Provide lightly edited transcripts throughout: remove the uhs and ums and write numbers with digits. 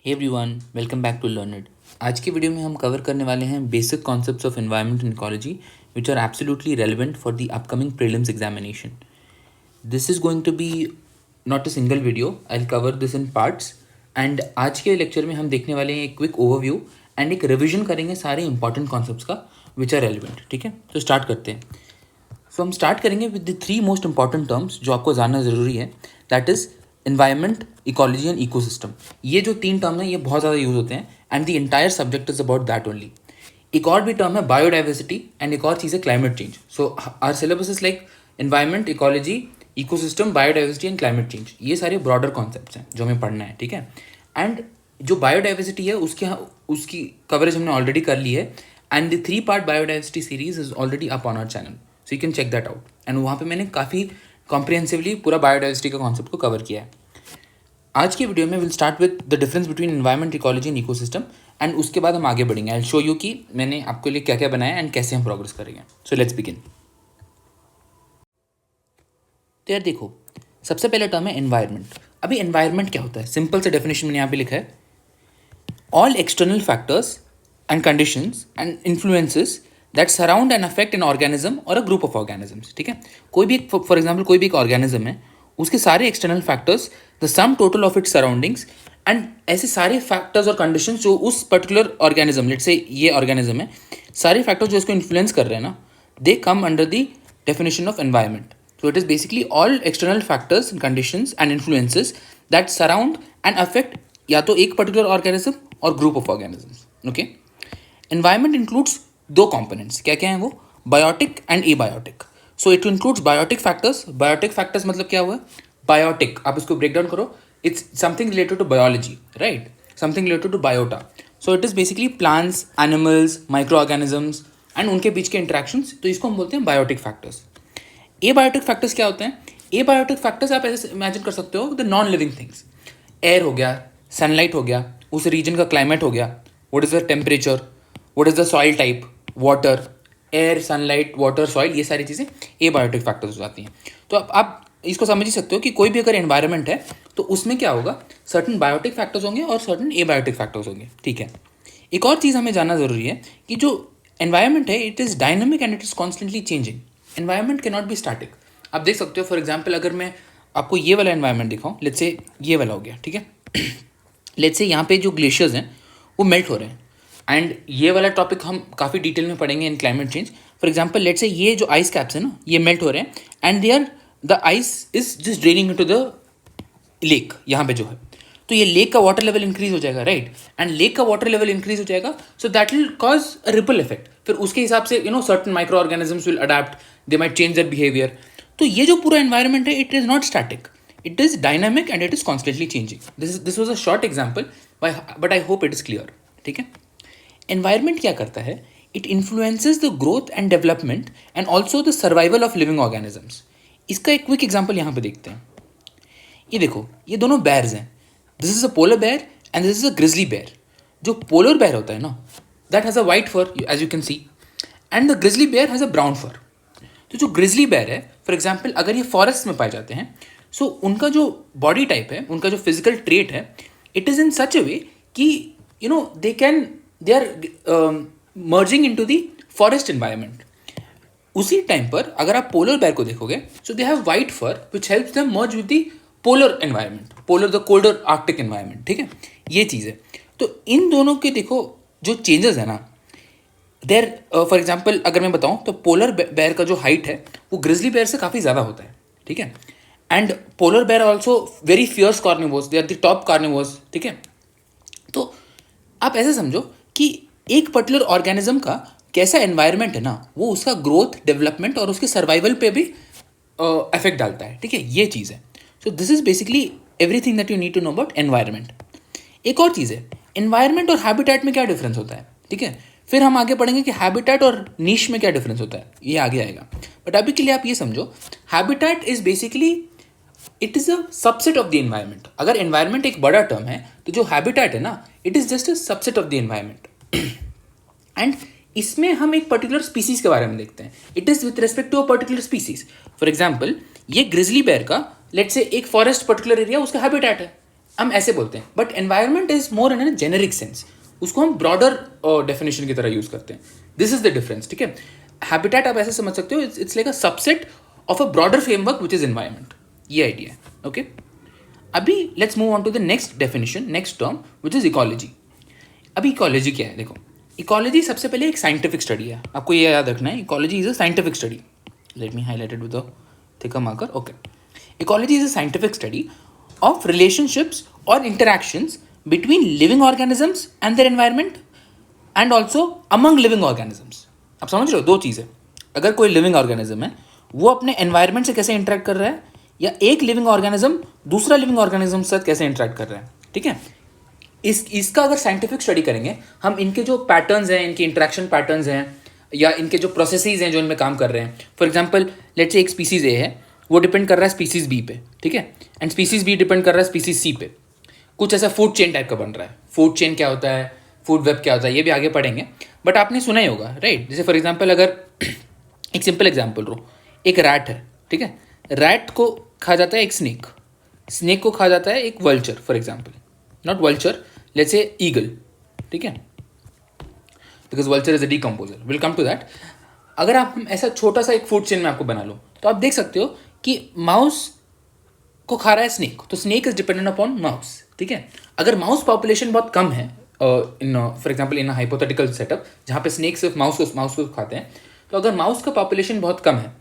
Hey everyone, welcome back to learned. आज की video में हम कवर करने वाले हैं basic concepts of environment and ecology which are absolutely relevant for the upcoming prelims examination. This is going to be not a single video, I will cover this in parts. And आज के lecture में हम देखने वाले हैं एक quick overview and एक revision करेंगे सारे इंपॉर्टेंट कॉन्सेप्ट्स का विच आर रेलिवेंट। ठीक है, तो स्टार्ट करते हैं। सो हम स्टार्ट करेंगे with the three most important terms जो आपको जानना ज़रूरी है, that is environment, ecology and ecosystem. ये जो तीन टर्म हैं ये बहुत ज़्यादा यूज होते हैं and the entire subject is about that only. एक और भी टर्म है बायोडाइवर्सिटी एंड एक और चीज़ है climate change. So our syllabus is like environment, ecology, ecosystem, biodiversity and climate change. ये सारे ब्रॉडर कॉन्सेप्ट्स हैं जो हमें पढ़ना है। ठीक है, एंड जो बायोडाइवर्सिटी है उसकी कवरेज हमने ऑलरेडी कर ली है and the 3-part biodiversity series is already up on our channel, so you can check that out. And वहाँ पे मैंने काफ़ी कॉम्प्रिहेंसिवली पूरा बायोडाइवर्सिटी का कॉन्सेप्ट को कवर किया है। आज की वीडियो में will start with the difference between environment, ecology and ecosystem and उसके बाद हम आगे बढ़ेंगे। आई शो यू कि मैंने आपके लिए क्या क्या बनाया एंड कैसे हम प्रोग्रेस करेंगे। So let's begin. तो यार देखो, सबसे पहला टर्म है एनवायरनमेंट। अभी एनवायरनमेंट क्या होता है? सिंपल से डेफिनेशन मैंने यहाँ पे लिखा है, all external factors and conditions and influences that surround and affect an organism और अ ग्रुप ऑफ ऑर्गेनिजम्स। ठीक है, कोई भी फॉर एग्जाम्पल कोई भी एक ऑर्गेनिज्म है, उसके सारे external factors, the sum total of its surroundings and ऐसे सारे फैक्टर्स और कंडीशंस जो उस पर्टिकुलर ऑर्गेनिज्म, लेट्स से ये ऑर्गेनिज्म है, सारे फैक्टर्स जो इसको इन्फ्लुएंस कर रहे हैं ना, they come under the definition of environment. So it is basically all external factors and conditions and influences that surround and affect या तो एक particular organism और group of organisms. Okay? Environment includes दो components. क्या क्या हैं वो? Biotic and abiotic. So it includes biotic factors. Biotic factors मतलब क्या हुआ? Biotic. आप इसको break down करो. It's something related to biology, right? Something related to biota. So it is basically plants, animals, microorganisms and उनके बीच के interactions. तो इसको हम बोलते हैं biotic factors. एबायोटिक फैक्टर्स क्या होते हैं? एबायोटिक फैक्टर्स आप ऐसे इमेजिन कर सकते हो, the non living things. Air हो गया, सनलाइट हो गया, उस रीजन का क्लाइमेट हो गया, what is the temperature, what is the soil type, water, air, sunlight, water, soil, ये सारी चीज़ें एबायोटिक फैक्टर्स हो जाती हैं। तो आप इसको समझ ही सकते हो कि कोई भी अगर एनवायरनमेंट है तो उसमें क्या होगा, सर्टन बायोटिक फैक्टर्स होंगे और सर्टन एबायोटिक फैक्टर्स होंगे। ठीक है, एक और चीज़ हमें जानना ज़रूरी है कि जो एनवायरनमेंट है it is dynamic and it is constantly changing. Environment can not be static. आप देख सकते हो, फॉर एग्जाम्पल अगर मैं आपको ये वाला एनवायरनमेंट दिखाऊं, लेट्स से ये वाला हो गया, ठीक है, लेट्स से यहाँ पे जो ग्लेशियर्स हैं वो मेल्ट हो रहे हैं एंड ये वाला टॉपिक हम काफ़ी डिटेल में पढ़ेंगे इन climate change. For example let's say ये जो आइस कैप्स है ना, ये मेल्ट हो रहे हैं and they are the ice is just draining into the lake, यहाँ पे जो है, तो ये लेक का वाटर लेवल इंक्रीज हो जाएगा, राइट, एंड लेक का वाटर लेवल इंक्रीज हो जाएगा, so that will cause a ripple effect. फिर उसके हिसाब से certain micro organisms will adapt, they might change their behaviour. तो ये जो पूरा एनवायरनमेंट है it is not static, it is dynamic and it is constantly changing. This was a short example but I hope it is clear. ठीक है, environment क्या करता है? It influences the growth and development and also the survival of living organisms. इसका एक quick example यहाँ पे देखते हैं। ये देखो, ये दोनों बेयर्स हैं, this is a polar bear and this is a grizzly bear. जो पोलर बेयर होता है ना, that has a white fur as you can see and the grizzly bear has a brown fur. तो जो grizzly bear है, for example अगर ये forest में पाए जाते हैं, सो उनका जो बॉडी टाइप है, उनका जो फिजिकल ट्रेट है, it is in such a way कि they are merging in to the forest environment. उसी टाइम पर अगर आप पोलर बेयर को देखोगे, so they have white fur which helps them merge with the polar environment, polar the colder Arctic environment. ठीक है, ये चीज़ है। तो इन दोनों के देखो जो चेंजेस है ना, देयर फॉर एग्जाम्पल अगर मैं बताऊं तो पोलर बेयर का जो हाइट है वो ग्रिजली बेयर से काफ़ी ज़्यादा होता है। ठीक है, and polar bear also very fierce carnivores, they are the top carnivores. ठीक है, तो आप ऐसे समझो कि एक पर्टिकुलर ऑर्गेनिज्म का कैसा एनवायरनमेंट है ना, वो उसका ग्रोथ, डेवलपमेंट और उसके सर्वाइवल पे भी इफेक्ट डालता है। ठीक है, ये चीज़ है। So this is basically everything that you need to know about environment. एक और चीज़ है, एनवायरनमेंट और हैबिटेट में क्या डिफरेंस होता है। ठीक है, फिर हम आगे पढ़ेंगे कि हैबिटेट और नीश में क्या डिफरेंस होता है, ये आगे आएगा। बट अभी के लिए आप ये समझो, habitat is basically it is a subset of the environment. अगर एनवायरनमेंट एक बड़ा टर्म है तो जो हैबिटेट है ना, it is just a subset of the environment. And इसमें हम एक पर्टिकुलर स्पीसीज के बारे में देखते हैं, it is with respect to a particular species. For example ये ग्रिजली बेयर का, लेट्स से एक फॉरेस्ट पर्टिकुलर एरिया उसका हैबिटेट है हम ऐसे बोलते हैं, but environment is more in generic sense, उसको हम ब्रॉडर डेफिनेशन की तरह यूज करते हैं. This is the difference. ठीक है, हैबिटेट आप ऐसे समझ सकते हो, it's like a subset of a broader framework which is environment. ये आइडिया है. ओके, अभी let's move on to the next definition, next term which is ecology. अभी इकोलॉजी क्या है? देखो, इकोलॉजी सबसे पहले एक साइंटिफिक स्टडी है. आपको ये याद रखना है, ecology is a scientific study. Let me highlight it with a thicker marker. Okay, ecology is a scientific study of relationships or interactions between living organisms and their environment and also among living organisms. आप समझ रहे हो, दो चीज़ें. अगर कोई living organism है, वो अपने एनवायरनमेंट से कैसे इंटरेक्ट कर रहा है, या एक लिविंग ऑर्गेनिज्म दूसरा लिविंग ऑर्गेनिज्म से कैसे इंटरेक्ट कर रहा है. ठीक है, इसका अगर साइंटिफिक स्टडी करेंगे हम, इनके जो पैटर्न्स हैं, इनके इंटरेक्शन पैटर्न्स हैं, या इनके जो प्रोसेसेस हैं जो इनमें काम कर रहे हैं. फॉर एग्जाम्पल, लेट्स से एक स्पीसीज ए है, वो डिपेंड कर रहा है स्पीसीज बी पे. ठीक है, एंड स्पीसीज बी डिपेंड कर रहा है स्पीसीज सी पे. कुछ ऐसा फूड चेन टाइप का बन रहा है. फूड चेन क्या होता है, फूड वेब क्या होता है, ये भी आगे पढ़ेंगे, बट आपने सुना ही होगा, राइट? जैसे फॉर एग्जाम्पल, अगर एक सिंपल एग्जाम्पल लो, एक रैट है. ठीक है, रैट को खा जाता है एक स्नेक, स्नेक को खा जाता है एक vulture. For example, not vulture, let's say eagle. ठीक है, because vulture is a decomposer, will come to that. अगर आप ऐसा छोटा सा एक फूड चेन में आपको बना लो, तो आप देख सकते हो कि माउस को खा रहा है स्नेक, तो snake is dependent upon mouse. ठीक है, अगर माउस पॉपुलेशन बहुत कम है, in for example in hypothetical setup जहाँ पे स्नेक सिर्फ माउस को खाते हैं, तो अगर माउस का पॉपुलेशन बहुत कम है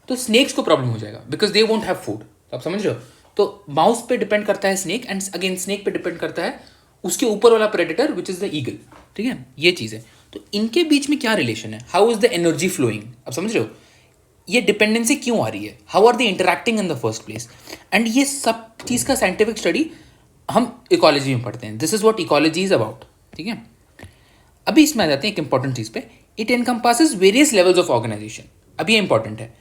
तो स्नेक्स को प्रॉब्लम हो जाएगा, because they won't have food. आप समझ रहे हो? तो माउस पे डिपेंड करता है स्नेक, एंड अगेन स्नेक पे डिपेंड करता है उसके ऊपर वाला predator which is the eagle. ठीक है, ये चीज़ है. तो इनके बीच में क्या रिलेशन है, how is the energy flowing, आप समझ रहे हो? ये डिपेंडेंसी क्यों आ रही है, how are they interacting in the first place, and ये सब चीज़ का साइंटिफिक स्टडी हम इकोलॉजी में पढ़ते हैं. This is what ecology is about. ठीक है, अभी इसमें आ जाते हैं एक इंपॉर्टेंट चीज़ पे. It encompasses various levels of organisation. अब ये इंपॉर्टेंट है,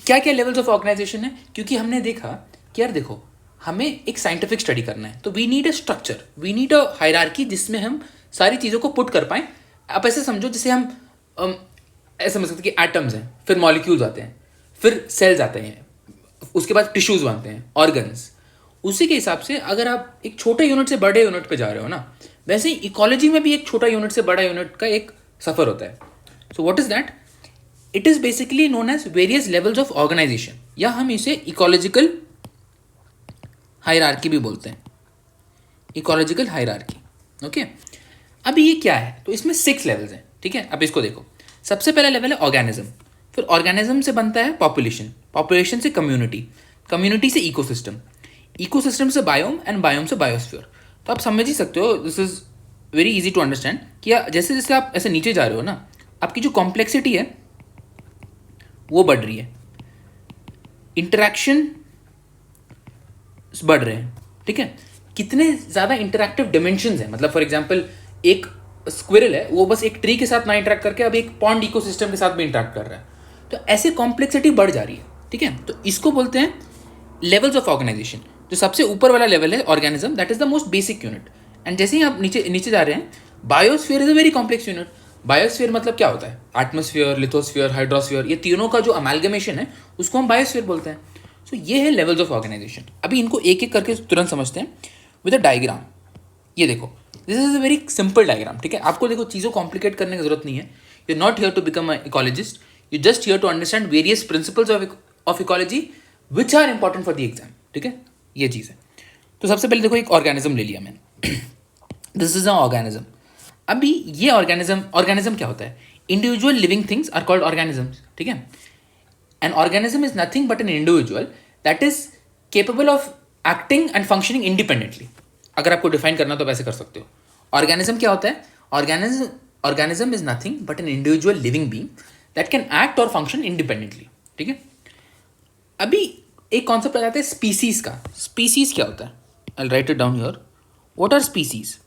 क्या क्या लेवल्स ऑफ ऑर्गेनाइजेशन है, क्योंकि हमने देखा कि यार देखो, हमें एक साइंटिफिक स्टडी करना है, तो we need a structure, we need a hierarchy जिसमें हम सारी चीज़ों को पुट कर पाएँ. आप ऐसे समझो जैसे हम ऐसे समझ सकते कि एटम्स हैं, फिर मॉलिक्यूल्स आते हैं, फिर सेल्स आते हैं, उसके बाद टिश्यूज बनते हैं, ऑर्गन्स. उसी के हिसाब से अगर आप एक छोटे यूनिट से बड़े यूनिट पे जा रहे हो ना, वैसे ही इकोलॉजी में भी एक छोटा यूनिट से बड़ा यूनिट का एक सफ़र होता है. So what is that? It is basically known as various levels of organisation, या हम इसे इकोलॉजिकल हायरार्की भी बोलते हैं. Ecological hierarchy. ओके, अभी ये क्या है? तो इसमें 6 लेवल्स हैं. ठीक है, अब इसको देखो. सबसे पहला लेवल है ऑर्गेनिज्म, फिर ऑर्गेनिज्म से बनता है पॉपुलेशन, पॉपुलेशन से कम्युनिटी, कम्युनिटी से इकोसिस्टम, इकोसिस्टम से बायोम, एंड बायोम से बायोस्फीयर. तो आप समझ ही सकते हो, this is very easy to understand कि जैसे जैसे आप ऐसे नीचे जा रहे हो ना, आपकी जो कॉम्प्लेक्सिटी है वो बढ़ रही है, इंटरेक्शन बढ़ रहे हैं. ठीक है, कितने ज़्यादा इंटरैक्टिव डिमेंशंस हैं. मतलब फॉर एग्जांपल, एक स्क्विरल है, वो बस एक ट्री के साथ ना इंटरेक्ट करके अब एक पॉन्ड इकोसिस्टम के साथ भी इंटरेक्ट कर रहा है. तो ऐसे कॉम्प्लेक्सिटी बढ़ जा रही है. ठीक है, तो इसको बोलते हैं लेवल्स ऑफ ऑर्गेनाइजेशन. जो सबसे ऊपर वाला लेवल है organism, that is the most basic unit. And जैसे ही आप नीचे नीचे जा रहे हैं, biosphere is a very complex unit. Biosphere मतलब क्या होता है? एटमोस्फीयर, लिथोस्फीयर, हाइड्रोस्फीयर, ये तीनों का जो अमेलगमेशन है उसको हम बायोस्फीयर बोलते हैं. सो ये है लेवल्स ऑफ ऑर्गेनाइजेशन. अभी इनको एक एक करके तुरंत समझते हैं विद अ डायग्राम. ये देखो, this is a very simple diagram. ठीक है, आपको देखो चीज़ों कॉम्प्लिकेट करने की जरूरत नहीं है. You are not here to become a ecologist, you just here to understand various principles of ecology which are important for the exam. ठीक है, ये चीज़ है. तो सबसे पहले देखो, एक ऑर्गेनिज्म ले लिया मैंने. This is a organism. अभी ये ऑर्गेनिज्म क्या होता है? Individual living things are called organisms. ठीक है, an organism is nothing but an individual that is capable of acting and functioning independently. अगर आपको डिफाइन करना तो वैसे कर सकते हो. ऑर्गेनिज्म क्या होता है? Organism is nothing but an individual living being that can act और फंक्शन इंडिपेंडेंटली. ठीक है, अभी एक कॉन्सेप्ट आ जाता है स्पीसीज का. स्पीसीज क्या होता है? I will write it down here. What are species?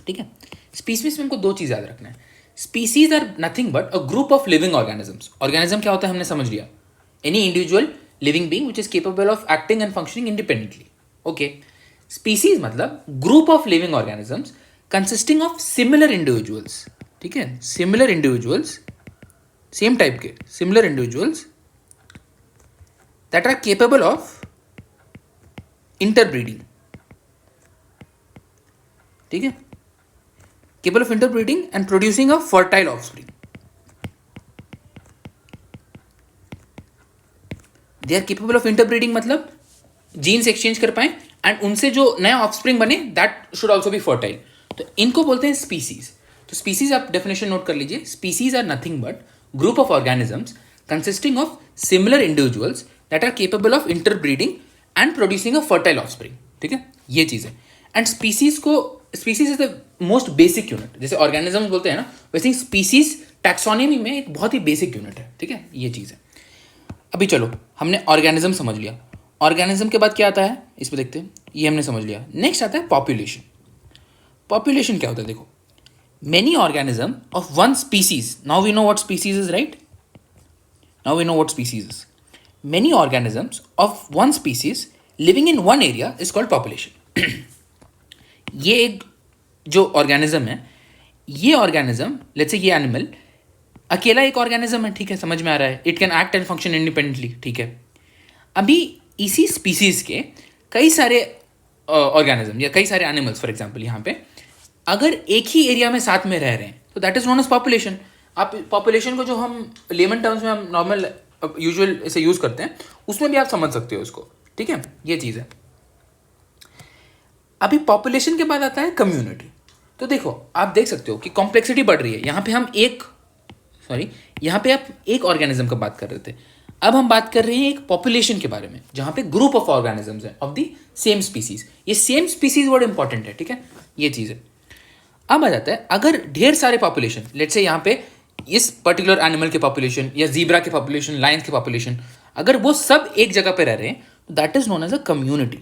ठीक है, स्पीसीज में हमको दो चीज़ याद रखना है. Species are nothing but a group of living organisms. Organism क्या होता है हमने समझ लिया, any individual living being which is capable of acting and functioning independently. Okay, species मतलब group of living organisms consisting of similar individuals. ठीक है, similar individuals, same type के similar individuals that are capable of interbreeding, ठीक है, capable of interbreeding and producing a fertile offspring. They are capable of interbreeding मतलब jeans exchange कर पाए and उनसे जो नया ऑफस्प्रिंग बने that should also be fertile. तो इनको बोलते हैं स्पीसीज। तो स्पीसीज आप डेफिनेशन नोट कर लीजिए, species are nothing but group of organisms consisting of similar individuals that are capable of interbreeding and producing a fertile offspring, ठीक है, ये चीज़ है। And species is the most basic unit, जैसे organisms बोलते हैं ना, वैसे स्पीसीज टैक्सोनॉमी में एक बहुत ही बेसिक यूनिट है, ठीक है, ये चीज़ है। अभी चलो हमने ऑर्गेनिज्म समझ लिया, ऑर्गेनिज्म के बाद क्या आता है इस पर देखते हैं, ये हमने समझ लिया। नेक्स्ट आता है पॉपुलेशन। पॉपुलेशन क्या होता है, देखो, many organism of one species, now we know what species is, right, now we know what species is. Many organisms of one species living in one area is called population. ये एक जो organism है, ये organism, let's say ये animal अकेला एक organism है, ठीक है, समझ में आ रहा है, it can act and function independently, ठीक है। अभी इसी स्पीसीज के कई सारे ऑर्गेनिज्म या कई सारे एनिमल्स फॉर एग्जांपल यहाँ पे अगर एक ही एरिया में साथ में रह रहे हैं तो that is known as population. आप पॉपुलेशन को जो हम लेमन टर्म्स में हम नॉर्मल यूजुअल ऐसे यूज करते हैं उसमें भी आप समझ सकते हो उसको, ठीक है, ये चीज़ है। अभी पॉपुलेशन के बाद आता है कम्युनिटी। तो देखो आप देख सकते हो कि कॉम्प्लेक्सिटी बढ़ रही है। यहाँ पे हम यहाँ पे आप एक ऑर्गेनिज्म का बात कर रहे थे, अब हम बात कर रहे हैं एक पॉपुलेशन के बारे में जहाँ पे ग्रुप ऑफ ऑर्गेनिजम्स है ऑफ द सेम स्पीसीज। ये सेम स्पीसीज वर्ड इंपॉर्टेंट है, ठीक है, ये चीज़ है। अब आ जाता है अगर ढेर सारे पॉपुलेशन, लेट्स से यहाँ पे इस पर्टिकुलर एनिमल के पॉपुलेशन या जीब्रा के पॉपुलेशन, लायंस के पॉपुलेशन, अगर वो सब एक जगह पे रह रहे हैं तो that is known as a community,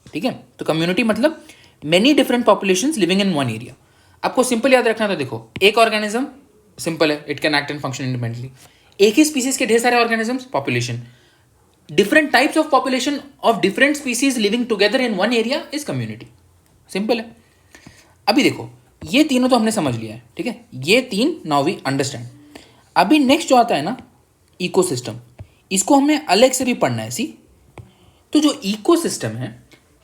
ठीक है। तो कम्युनिटी मतलब many different populations living in one area. आपको सिंपल याद रखना था, देखो एक ऑर्गेनिज्म सिंपल है, it can act and function independently. एक ही स्पीसीज के ढेर सारे organisms, population. Different types of population of different species living together in one area is community, simple है। अभी देखो ये तीनों तो हमने समझ लिया है, ठीक है, ये तीन नाउ वी अंडरस्टैंड। अभी नेक्स्ट जो आता है ना इकोसिस्टम, इसको हमें अलग से भी पढ़ना है। सी तो जो इकोसिस्टम है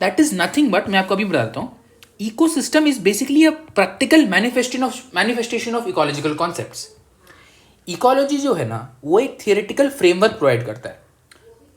दैट इज नथिंग बट, मैं आपको अभी बताता हूँ, ecosystem is basically a practical manifestation of ecological concepts. Ecology जो है ना वो एक थियोरेटिकल फ्रेमवर्क प्रोवाइड करता है।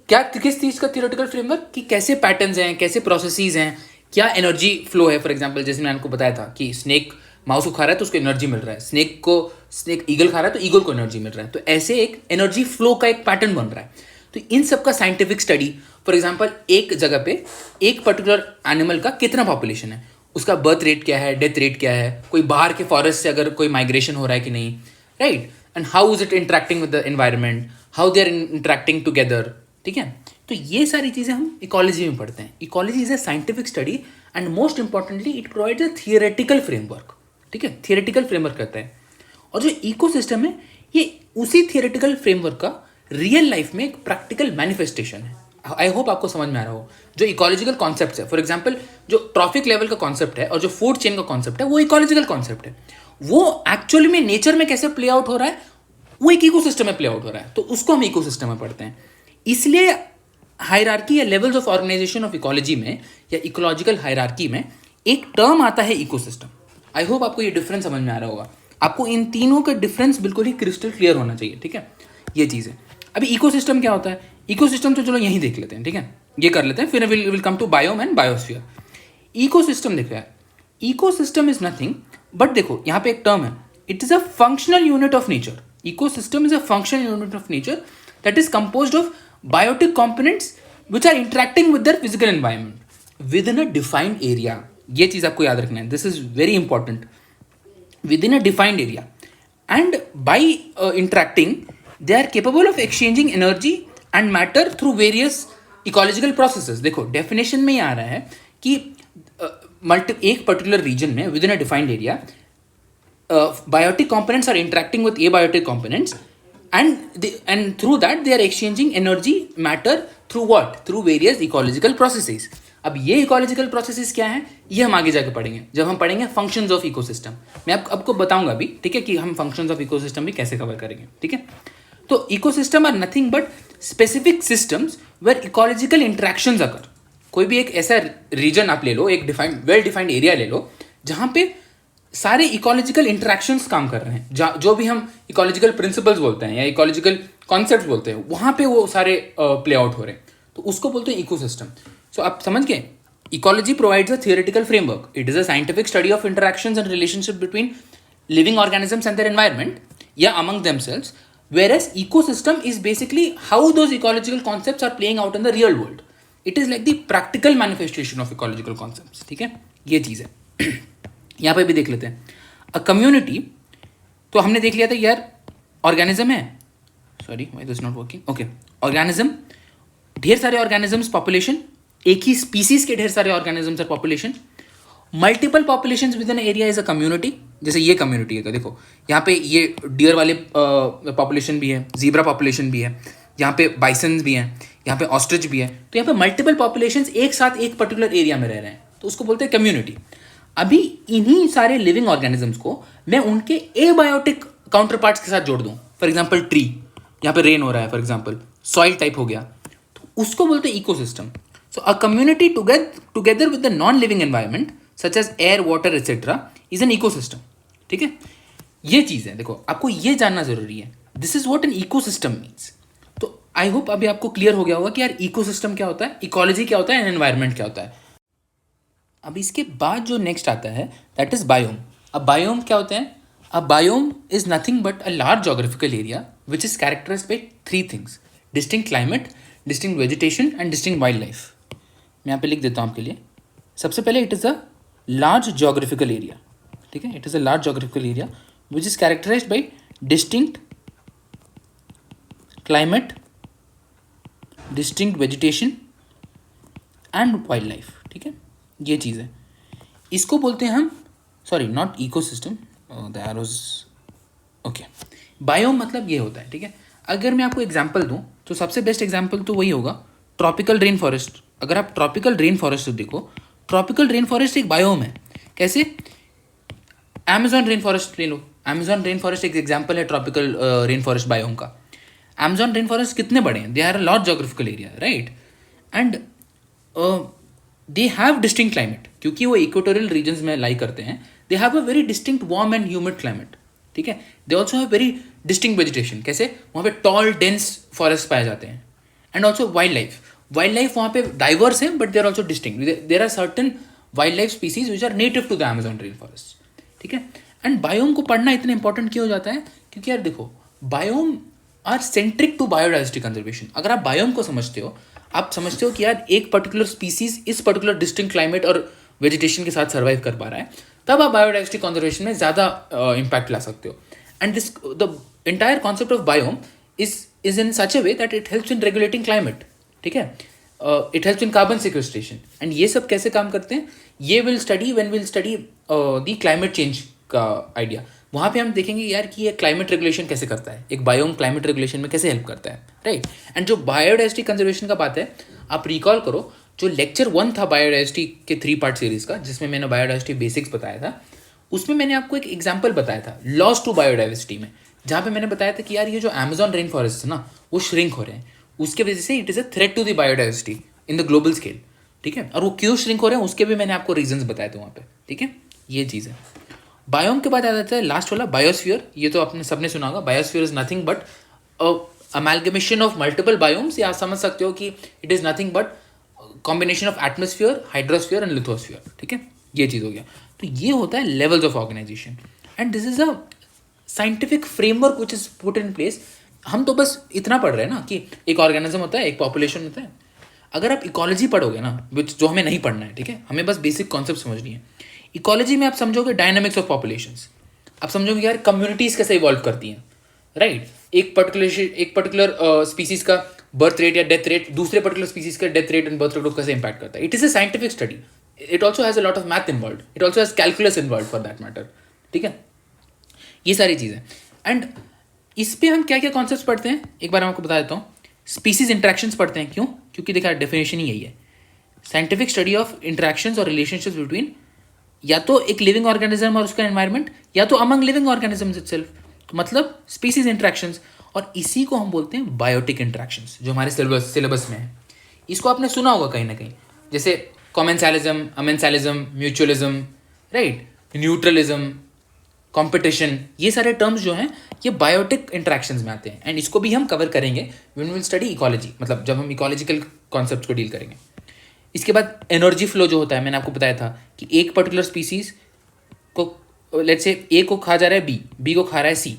क्या, किस चीज़ का थियोरेटिकल फ्रेमवर्क, कि कैसे पैटर्न्स हैं, कैसे प्रोसेसेस हैं, क्या एनर्जी फ्लो है। फॉर एग्जांपल जैसे मैंने आपको बताया था कि स्नेक माउस को खा रहा है तो उसको एनर्जी मिल रहा है, स्नेक ईगल खा रहा है तो ईगल को एनर्जी मिल रहा है। तो ऐसे एक एनर्जी फ्लो का एक पैटर्न बन रहा है। तो इन सब का साइंटिफिक स्टडी, फॉर एग्जाम्पल एक जगह पे एक पर्टिकुलर एनिमल का कितना पॉपुलेशन है, उसका बर्थ रेट क्या है, डेथ रेट क्या है, कोई बाहर के फॉरेस्ट से अगर कोई माइग्रेशन हो रहा है कि नहीं, right, and how is it interacting with the environment, how they are interacting together, ठीक है। तो ये सारी चीज़ें हम इकोलॉजी में पढ़ते हैं। Ecology is a scientific study and most importantly it provides a theoretical framework, ठीक है, थियोरेटिकल फ्रेमवर्क करता है। और जो इकोसिस्टम है ये उसी थियोरेटिकल फ्रेमवर्क का रियल लाइफ में एक प्रैक्टिकल मैनिफेस्टेशन है। आई होप आपको समझ में आ रहा हो। जो इकोलॉजिकल कॉन्सेप्ट है, फॉर एग्जाम्पल जो ट्रॉफिक लेवल का कॉन्सेप्ट है और जो फूड चेन का कॉन्सेप्ट है वो इकोलॉजिकल कॉन्सेप्ट है। वो एक्चुअली में नेचर में कैसे प्ले आउट हो रहा है वो एक इकोसिस्टम में प्ले आउट हो रहा है, तो उसको हम इकोसिस्टम में पढ़ते हैं। इसलिए हायरार्की या levels of organisation of ecology में या इकोलॉजिकल हायरार्की में एक टर्म आता है इकोसिस्टम। आई होप आपको ये डिफरेंस समझ में आ रहा होगा। आपको इन तीनों का डिफरेंस बिल्कुल ही क्रिस्टल क्लियर होना चाहिए, ठीक है, ये चीज़ है। अभी इकोसिस्टम क्या होता है, इकोसिस्टम तो चलो यहीं देख लेते हैं, ठीक है, ये कर लेते हैं, फिर will come to biome and biosphere. Ecosystem देखो यार, इकोसिस्टम इज नथिंग बट, देखो यहाँ पे एक टर्म है, it is a functional unit of nature. Ecosystem is a functional unit of nature that is composed of biotic components which are interacting with their physical environment within a defined area. ये चीज़ आपको याद रखना है, this is very important, within a defined area, and by interacting they are capable of exchanging energy and matter through various ecological processes. देखो definition में ये आ रहा है कि एक particular region में within a defined area biotic components are interacting with abiotic components and through that they are exchanging energy matter through what, through various ecological processes. अब ये ecological processes क्या हैं ये हम आगे जाके पढ़ेंगे जब हम पढ़ेंगे functions of ecosystem। मैं आपको बताऊंगा अभी, ठीक है, कि हम functions of ecosystem भी कैसे कवर करेंगे, ठीक है। तो ecosystem are nothing but specific systems where ecological interactions occur, कोई भी एक ऐसा रीजन आप ले लो, एक डिफाइंड वेल डिफाइंड एरिया ले लो जहाँ पे सारे इकोलॉजिकल इंटरेक्शंस काम कर रहे हैं, जो भी हम इकोलॉजिकल प्रिंसिपल्स बोलते हैं या इकोलॉजिकल कॉन्सेप्ट बोलते हैं, वहाँ पे वो सारे प्ले आउट हो रहे हैं, तो उसको बोलते हैं इकोसिस्टम. सो आप समझ गए, ecology provides a theoretical framework. It is a scientific study of interactions and relationship between living organisms and their environment, yeah, among themselves, whereas ecosystem is basically how those ecological concepts are playing out in the real world. It is like the practical manifestation of ecological concepts. ठीक है, ये चीज़ है. यहाँ पे भी देख लेते हैं. अ कम्युनिटी, तो हमने देख लिया था यार, ऑर्गेनिज्म है, sorry why this not working, okay, organism, ढेर सारे ऑर्गेनिजम्स पॉपुलेशन, एक ही स्पीसीज के ढेर सारे ऑर्गेनिजम्स और population. Multiple populations with an area is a community. जैसे ये कम्युनिटी है, तो देखो यहाँ पे ये डियर वाले पॉपुलेशन भी है, जीब्रा पॉपुलेशन भी है, यहाँ पे बाइसन्स भी हैं, यहाँ पे ऑस्ट्रिच भी है, तो यहाँ पे मल्टीपल पॉपुलेशंस एक साथ एक पर्टिकुलर एरिया में रह रहे हैं, तो उसको बोलते हैं कम्युनिटी. अभी इन्हीं सारे लिविंग ऑर्गेनिजम्स को मैं उनके एबायोटिक काउंटर पार्ट्स के साथ जोड़ दूँ. फॉर एग्जाम्पल ट्री, यहाँ पे रेन हो रहा है, फॉर एग्जाम्पल सॉइल टाइप हो गया, तो उसको बोलते हैं ecosystem. So a community together with the non living environment such as air, water etcetera is an ecosystem. ठीक है, ये चीज़ है. देखो, आपको ये जानना जरूरी है, this is what an ecosystem means. तो आई होप अभी आपको क्लियर हो गया होगा कि यार इकोसिस्टम क्या होता है, इकोलॉजी क्या होता है, एंड एनवायरनमेंट क्या होता है. अब इसके बाद जो नेक्स्ट आता है दैट इज बायोम. अब बायोम क्या होते हैं? अब biome is nothing but a large geographical area which is characterised by three things: distinct climate, distinct vegetation and distinct wildlife. मैं यहाँ पे लिख देता हूँ आपके लिए. सबसे पहले it is a large geographical area. ठीक है, it is a large geographical area which is characterised by distinct climate, distinct vegetation and wildlife. ठीक है, ये चीज़ है. इसको बोलते हैं हम, sorry not ecosystem, the arrows, okay. Biome मतलब ये होता है. ठीक है, अगर मैं आपको एग्जांपल दूं तो सबसे बेस्ट एग्जांपल तो वही होगा ट्रॉपिकल रेन फॉरेस्ट. अगर आप ट्रॉपिकल रेन फॉरेस्ट देखो, ट्रॉपिकल रेन फॉरेस्ट एक बायोम है. कैसे? अमेजॉन रेन फॉरेस्ट ले लो. अमेजॉन रेन फॉरेस्ट एक एग्जाम्पल है ट्रॉपिकल रेन फॉरेस्ट बायोम का. अमेजॉन रेन फॉरेस्ट कितने बड़े हैं? They are a large geographical area, right, and they have distinct climate. क्योंकि वो इक्वेटोरियल रीजन्स में लाई करते हैं, they have a very distinct warm and humid climate. ठीक है, they also have very distinct vegetation. कैसे? वहाँ पे टॉल डेंस फॉरेस्ट पाए जाते हैं. And also wildlife. Wildlife वहाँ पे डाइवर्स है but they are also distinct. There are certain wildlife species which are native to the Amazon rain forest. ठीक है, एंड बायोम को पढ़ना इतना इंपॉर्टेंट क्यों हो जाता है? क्योंकि यार देखो, biome are centric to biodiversity conservation. अगर आप बायोम को समझते हो, आप समझते हो कि यार एक पर्टिकुलर स्पीसीज इस पर्टिकुलर डिस्टिंक्ट क्लाइमेट और वेजिटेशन के साथ सर्वाइव कर पा रहा है, तब आप बायोडाइवर्सिटी कंजर्वेशन में ज़्यादा इम्पैक्ट ला सकते हो. And this the entire concept of biome is in such a way that it helps in regulating climate. ठीक है, it helps in carbon sequestration. And ये सब कैसे काम करते हैं, ये will study when will study the climate change का आइडिया. वहाँ पे हम देखेंगे यार कि ये क्लाइमेट रेगुलेशन कैसे करता है, एक बायोम क्लाइमेट रेगुलेशन में कैसे हेल्प करता है, राइट. एंड जो बायोडाइवर्सिटी कंजर्वेशन का बात है, आप रिकॉल करो जो लेक्चर 1 था बायोडाइवर्सिटी के 3 पार्ट सीरीज का, जिसमें मैंने बायोडाइवर्सिटी बेसिक्स बताया था, उसमें मैंने आपको एक एग्जाम्पल बताया था लॉस टू बायोडाइवर्सिटी में, जहाँ पे मैंने बताया था कि यार ये जो अमेजॉन रेन फॉरेस्ट है ना, वो श्रिंक हो रहे हैं. उसके वजह से it is a threat to the biodiversity in the global scale. ठीक है, और वो क्यों श्रिंक हो रहे हैं उसके भी मैंने आपको रीजंस बताए थे वहाँ पे. ठीक है, ये चीज़ है. बायोम के बाद आ जाता है लास्ट वाला, बायोस्फीयर. ये तो आपने सबने सुना होगा. Biosphere is nothing but amalgamation of multiple biomes, या आप समझ सकते हो कि it is nothing but combination of atmosphere, hydrosphere and lithosphere. ठीक है, ये चीज़ हो गया. तो ये होता है levels of organisation, and this is a scientific framework which is put in place. हम तो बस इतना पढ़ रहे हैं ना कि एक ऑर्गेनिज्म होता है, एक पॉपुलेशन होता है. अगर आप इकोलॉजी पढ़ोगे ना, विच जो हमें नहीं पढ़ना है, ठीक है, हमें बस बेसिक कॉन्सेप्ट समझनी है. इकोलॉजी में आप समझोगे डायनामिक्स ऑफ पॉपुलेशंस. आप समझोगे यार कम्युनिटीज़ कैसे इवॉल्व करती हैं, राइट. एक पर्टिकुलर स्पीसीज का बर्थ रेट या डेथ रेट दूसरे पर्टिकुलर स्पीसीज का death rate and birth rate को कैसे इंपैक्ट करता है. It is a scientific study. It also has a lot of math involve. It also has calculus involve for that matter. ठीक है, ये सारी चीज़ें. एंड इस पर हम क्या क्या कॉन्सेप्ट पढ़ते हैं एक बार मैं आपको बता देता हूँ. स्पीसीज इंट्रैक्शंस पढ़ते हैं. क्यों? क्योंकि देखा डेफिनेशन ही यही है, साइंटिफिक स्टडी ऑफ इंट्रैक्शंस और रिलेशनशिप्स बिटवीन या तो एक लिविंग ऑर्गेनिज्म और उसका एनवायरनमेंट, या तो अमंग लिविंग ऑर्गेनिजम्स इटसेल्फ. तो मतलब स्पीसीज इंट्रैक्शंस, और इसी को हम बोलते हैं बायोटिक इंट्रैक्शंस, जो हमारे सिलेबस में है. इसको आपने सुना होगा कहीं ना कहीं. जैसे कॉमेंसालिज्म, अमेंसालिज्म, म्यूचुअलिज्म, राइट, न्यूट्रलिज्म, कंपटीशन, ये सारे टर्म्स जो हैं ये बायोटिक इंटरेक्शंस में आते हैं एंड इसको भी हम कवर करेंगे व्हेन विल स्टडी इकोलॉजी, मतलब जब हम इकोलॉजिकल कॉन्सेप्ट्स को डील करेंगे। इसके बाद एनर्जी फ्लो जो होता है, मैंने आपको बताया था कि एक पर्टिकुलर स्पीसीज को लेट्स से ए को खा जा रहा है बी को खा रहा है सी,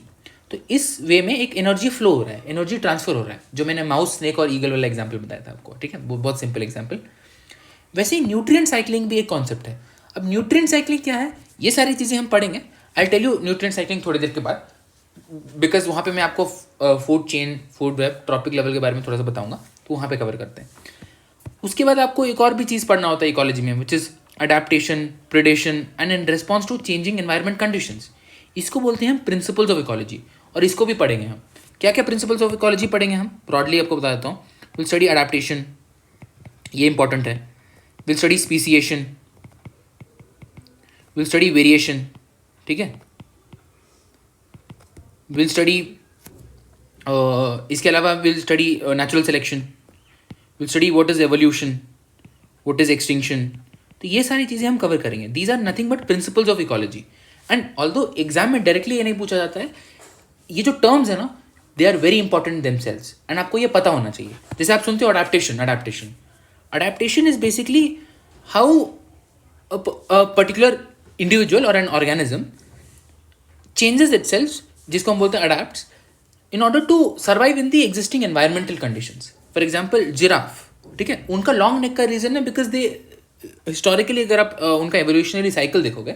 तो इस वे में एक एनर्जी फ्लो हो रहा है, एनर्जी ट्रांसफर हो रहा है, जो मैंने माउस, स्नेक और ईगल वाला एग्जाम्पल बताया था आपको, ठीक है, वो बहुत सिंपल एग्जाम्पल। वैसे ही न्यूट्रिएंट साइक्लिंग भी एक कॉन्सेप्ट है। अब न्यूट्रिएंट साइक्लिंग क्या है, ये सारी चीज़ें हम पढ़ेंगे। I tell you nutrient cycling थोड़ी देर के बाद, बिकॉज वहाँ पे मैं आपको food chain, food web, trophic level के बारे में थोड़ा सा बताऊंगा, तो वहाँ पे कवर करते हैं। उसके बाद आपको एक और भी चीज़ पढ़ना होता है इकोलॉजी में, which is adaptation, predation and in response to changing environment conditions. इसको बोलते हैं हम प्रिंसिपल्स ऑफ इकोलॉजी, और इसको भी पढ़ेंगे हम। क्या क्या प्रिंसिपल्स ऑफ इकोलॉजी पढ़ेंगे हम, ब्रॉडली आपको बता देता हूँ। विल स्टडी अडेप्टेशन, ये इंपॉर्टेंट है। Will study speciation, will study variation, ठीक है। विल स्टडी इसके अलावा will study natural selection, will study what is evolution, what is extinction. तो ये सारी चीज़ें हम कवर करेंगे। These are nothing but principles of ecology. And although exam में डायरेक्टली ये नहीं पूछा जाता है, ये जो टर्म्स है ना, they are very important themselves and आपको ये पता होना चाहिए। जैसे आप सुनते हो adaptation, adaptation is basically how a particular individual और एन ऑर्गेनिज्म चेंजेस इटसेल्फ, जिसको हम बोलते हैं adapts, in order to survive in the existing environmental conditions. For example giraffe, ठीक है, उनका लॉन्ग नेक का रीजन है बिकॉज दे हिस्टोरिकली, अगर आप उनका एवोल्यूशनरी साइकिल देखोगे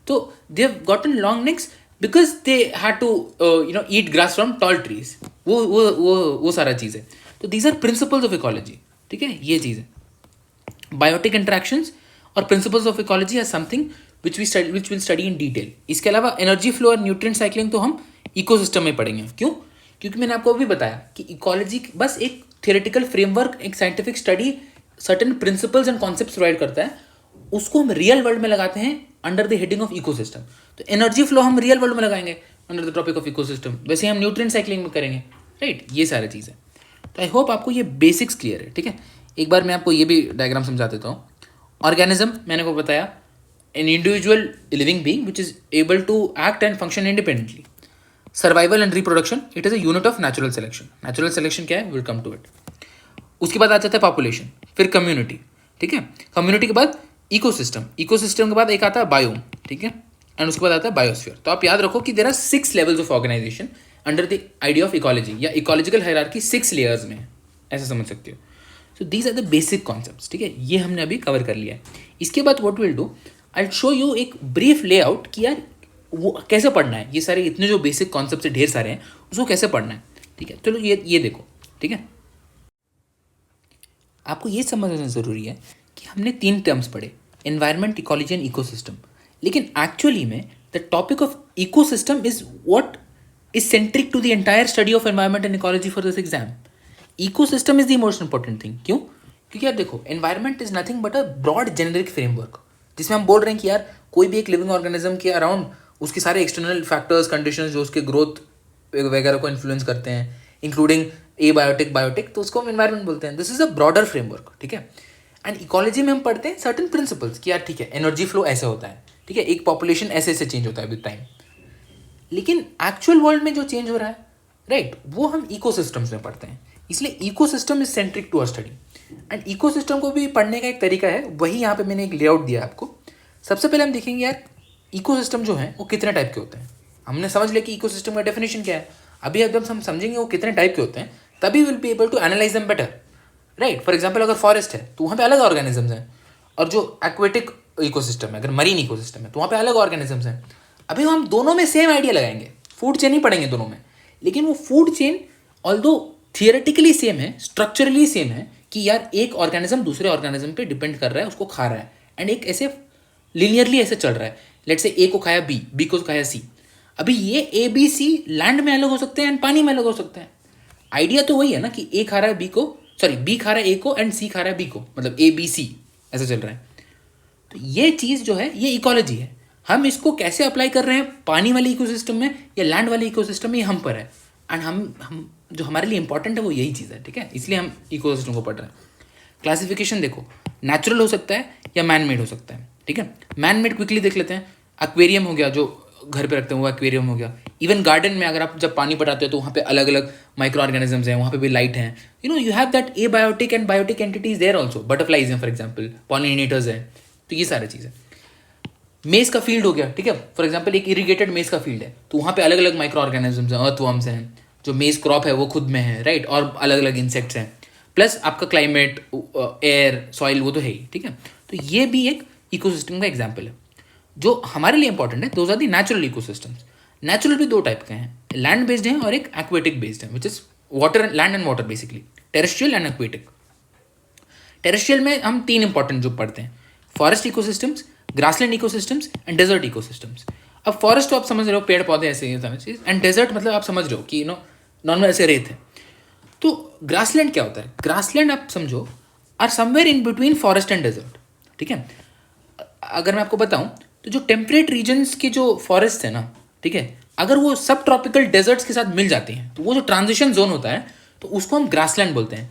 तो they have gotten long necks because they had to eat grass from tall trees. वो सारा चीज़ है। तो these are principles of ecology, ठीक है, ये चीज़ है। बायोटिक इंट्रैक्शंस और principles of ecology are something which will study in detail. इसके अलावा एनर्जी फ्लो और न्यूट्रिएंट साइक्लिंग तो हम इकोसिस्टम में पढ़ेंगे। क्यों? क्योंकि मैंने आपको अभी बताया कि इकोलॉजी बस एक थियोरेटिकल फ्रेमवर्क, एक scientific study certain principles and concepts provide करता है, उसको हम रियल वर्ल्ड में लगाते हैं under the heading of ecosystem. तो एनर्जी फ्लो हम रियल वर्ल्ड में लगाएंगे under the topic of ecosystem, वैसे हम न्यूट्रिएंट साइक्लिंग में करेंगे, राइट। ये सारी चीज़ है। तो आई होप आपको ये बेसिक्स क्लियर है, ठीक है। एक बार मैं आपको ये भी डायग्राम समझा देता हूँ। ऑर्गेनिज्म मैंने को बताया, an individual living being which is able to act and function independently. Survival and reproduction, it is a unit of natural selection. Natural selection क्या है, विल कम टू इट। उसके बाद आ जाता है पॉपुलेशन, फिर कम्युनिटी, ठीक है। कम्युनिटी के बाद इकोसिस्टम, इकोसिस्टम के बाद एक आता है बायोम, ठीक है, एंड उसके बाद आता है बायोस्फीयर। तो आप याद रखो कि there are 6 levels of organisation under the idea of ecology, या इकोलॉजिकल हायरार्की 6 लेयर्स में है, ऐसा समझ सकते हो। So these are the basic concepts, ठीक है, ये हमने अभी कवर कर लिया है। इसके बाद what will do, I show you एक ब्रीफ लेआउट कि यार वो कैसे पढ़ना है, ये सारे इतने जो बेसिक कॉन्सेप्ट ढेर सारे हैं, उसको कैसे पढ़ना है, ठीक है। चलो ये देखो, ठीक है। आपको ये समझना ज़रूरी है कि हमने 3 टर्म्स पढ़े, एनवायरनमेंट, इकोलॉजी एंड इकोसिस्टम, लेकिन एक्चुअली में the topic of ecosystem is what is centric to the entire study of environment and ecology for this exam. Ecosystem is the most important thing. क्यों? क्योंकि यार देखो, environment is nothing but a broad generic framework, जिसमें हम बोल रहे हैं कि यार कोई भी एक लिविंग ऑर्गेनिज्म के अराउंड उसके सारे एक्सटर्नल फैक्टर्स, कंडीशंस जो उसके ग्रोथ वगैरह को इन्फ्लुएंस करते हैं, इंक्लूडिंग ए बायोटिक, तो उसको हम एनवायरनमेंट बोलते हैं। This is a broader framework, ठीक है। एंड इकोलॉजी में हम पढ़ते हैं सर्टेन प्रिंसिपल्स कि यार ठीक है, एनर्जी फ्लो ऐसे होता है, ठीक है, एक पॉपुलेशन ऐसे ऐसे चेंज होता है विद टाइम। लेकिन एक्चुअल वर्ल्ड में जो चेंज हो रहा है, राइट, वो हम इकोसिस्टम्स में पढ़ते हैं। इसलिए ecosystem is centric to a study. And ecosystem को भी पढ़ने का एक तरीका है, वही यहाँ पे मैंने एक लेआउट दिया आपको। सबसे पहले हम देखेंगे यार इकोसिस्टम जो है वो कितने टाइप के होते हैं। हमने समझ लिया कि इकोसिस्टम का डेफिनेशन क्या है। अभी जब हम समझेंगे वो कितने टाइप के होते हैं, तभी will be able to analyse them better, right. For example अगर फॉरेस्ट है तो वहाँ पे अलग ऑर्गेनिजम्स हैं, और जो एक्वेटिक इकोसिस्टम है, अगर मरीन इकोसिस्टम है, तो वहाँ पे अलग ऑर्गेनिजम्स हैं। अभी हम दोनों में सेम आइडिया लगाएंगे, फूड चेन ही पढ़ेंगे दोनों में, लेकिन वो food chain although theoretically same है, स्ट्रक्चरली सेम है कि यार एक ऑर्गेनिज्म दूसरे ऑर्गेनिज्म पे डिपेंड कर रहा है, उसको खा रहा है, एंड एक ऐसे लीनियरली ऐसे चल रहा है। लेट से ए को खाया बी को खाया सी। अभी ये ए बी सी लैंड में अलग हो सकते हैं एंड पानी में अलग हो सकते हैं। आइडिया तो वही है ना कि ए खा रहा है बी को, सॉरी बी खा रहा है ए को एंड सी खा रहा है बी को, मतलब ए बी सी ऐसा चल रहा है। तो ये चीज़ जो है ये इकोलॉजी है। हम इसको कैसे अप्लाई कर रहे हैं पानी वाले इकोसिस्टम में या लैंड वाले इकोसिस्टम में, ये हम पर है। एंड हम जो हमारे लिए इंपॉर्टेंट है वो यही चीज़ है, ठीक है, इसलिए हम इकोसिस्टम को पढ़ रहे हैं। क्लासिफिकेशन देखो, नेचुरल हो सकता है या मैन मेड हो सकता है, ठीक है। मैन मेड क्विकली देख लेते हैं, एक्वेरियम हो गया जो घर पे रखते हैं वो एक्वेरियम हो गया। इवन गार्डन में अगर आप जब पानी पटाते हो तो वहाँ पे अलग अलग माइक्रो ऑर्गेनिजम्स हैं, वहाँ पे भी लाइट हैं, you have that abiotic and biotic entities there also, butterflies हैं फॉर एग्जाम्पल, पॉलिनेटर्स हैं, तो ये सारी चीज़ें। मेज का फील्ड हो गया, ठीक है, फॉर एग्जाम्पल एक इरीगेटेड मेज का फील्ड है, तो वहाँ पे अलग अलग माइक्रो ऑर्गेनिजम्स हैं, अर्थवर्म्स हैं, जो मेज क्रॉप है वो खुद में है, राइट, और अलग अलग इंसेक्ट्स हैं, प्लस आपका क्लाइमेट, एयर, सॉइल, वो तो है ही, ठीक है। तो ये भी एक इकोसिस्टम का एग्जाम्पल है जो हमारे लिए इंपॉर्टेंट है। Those are the natural ecosystems. Natural भी दो टाइप के हैं, लैंड बेस्ड हैं और एक एक्वेटिक बेस्ड है, which is water, land and water basically, terrestrial and aquatic. Terrestrial में हम तीन इंपॉर्टेंट जो पढ़ते हैं, forest ecosystems, grassland ecosystems and desert ecosystems. अब फॉरेस्ट तो आप समझ रहे हो पेड़ पौधे ऐसे ही चीज़, एंड डेजर्ट मतलब आप समझ रहे हो कि नॉर्मल ऐसे रेत है। तो ग्रासलैंड क्या होता है? ग्रासलैंड आप समझो are somewhere in between forest and desert, ठीक है। अगर मैं आपको बताऊं तो जो टेम्परेट रीजन्स के जो फॉरेस्ट है ना, ठीक है, अगर वो सब ट्रॉपिकल डेजर्ट्स के साथ मिल जाते हैं तो वो जो ट्रांजिशन जोन होता है तो उसको हम ग्रासलैंड बोलते हैं।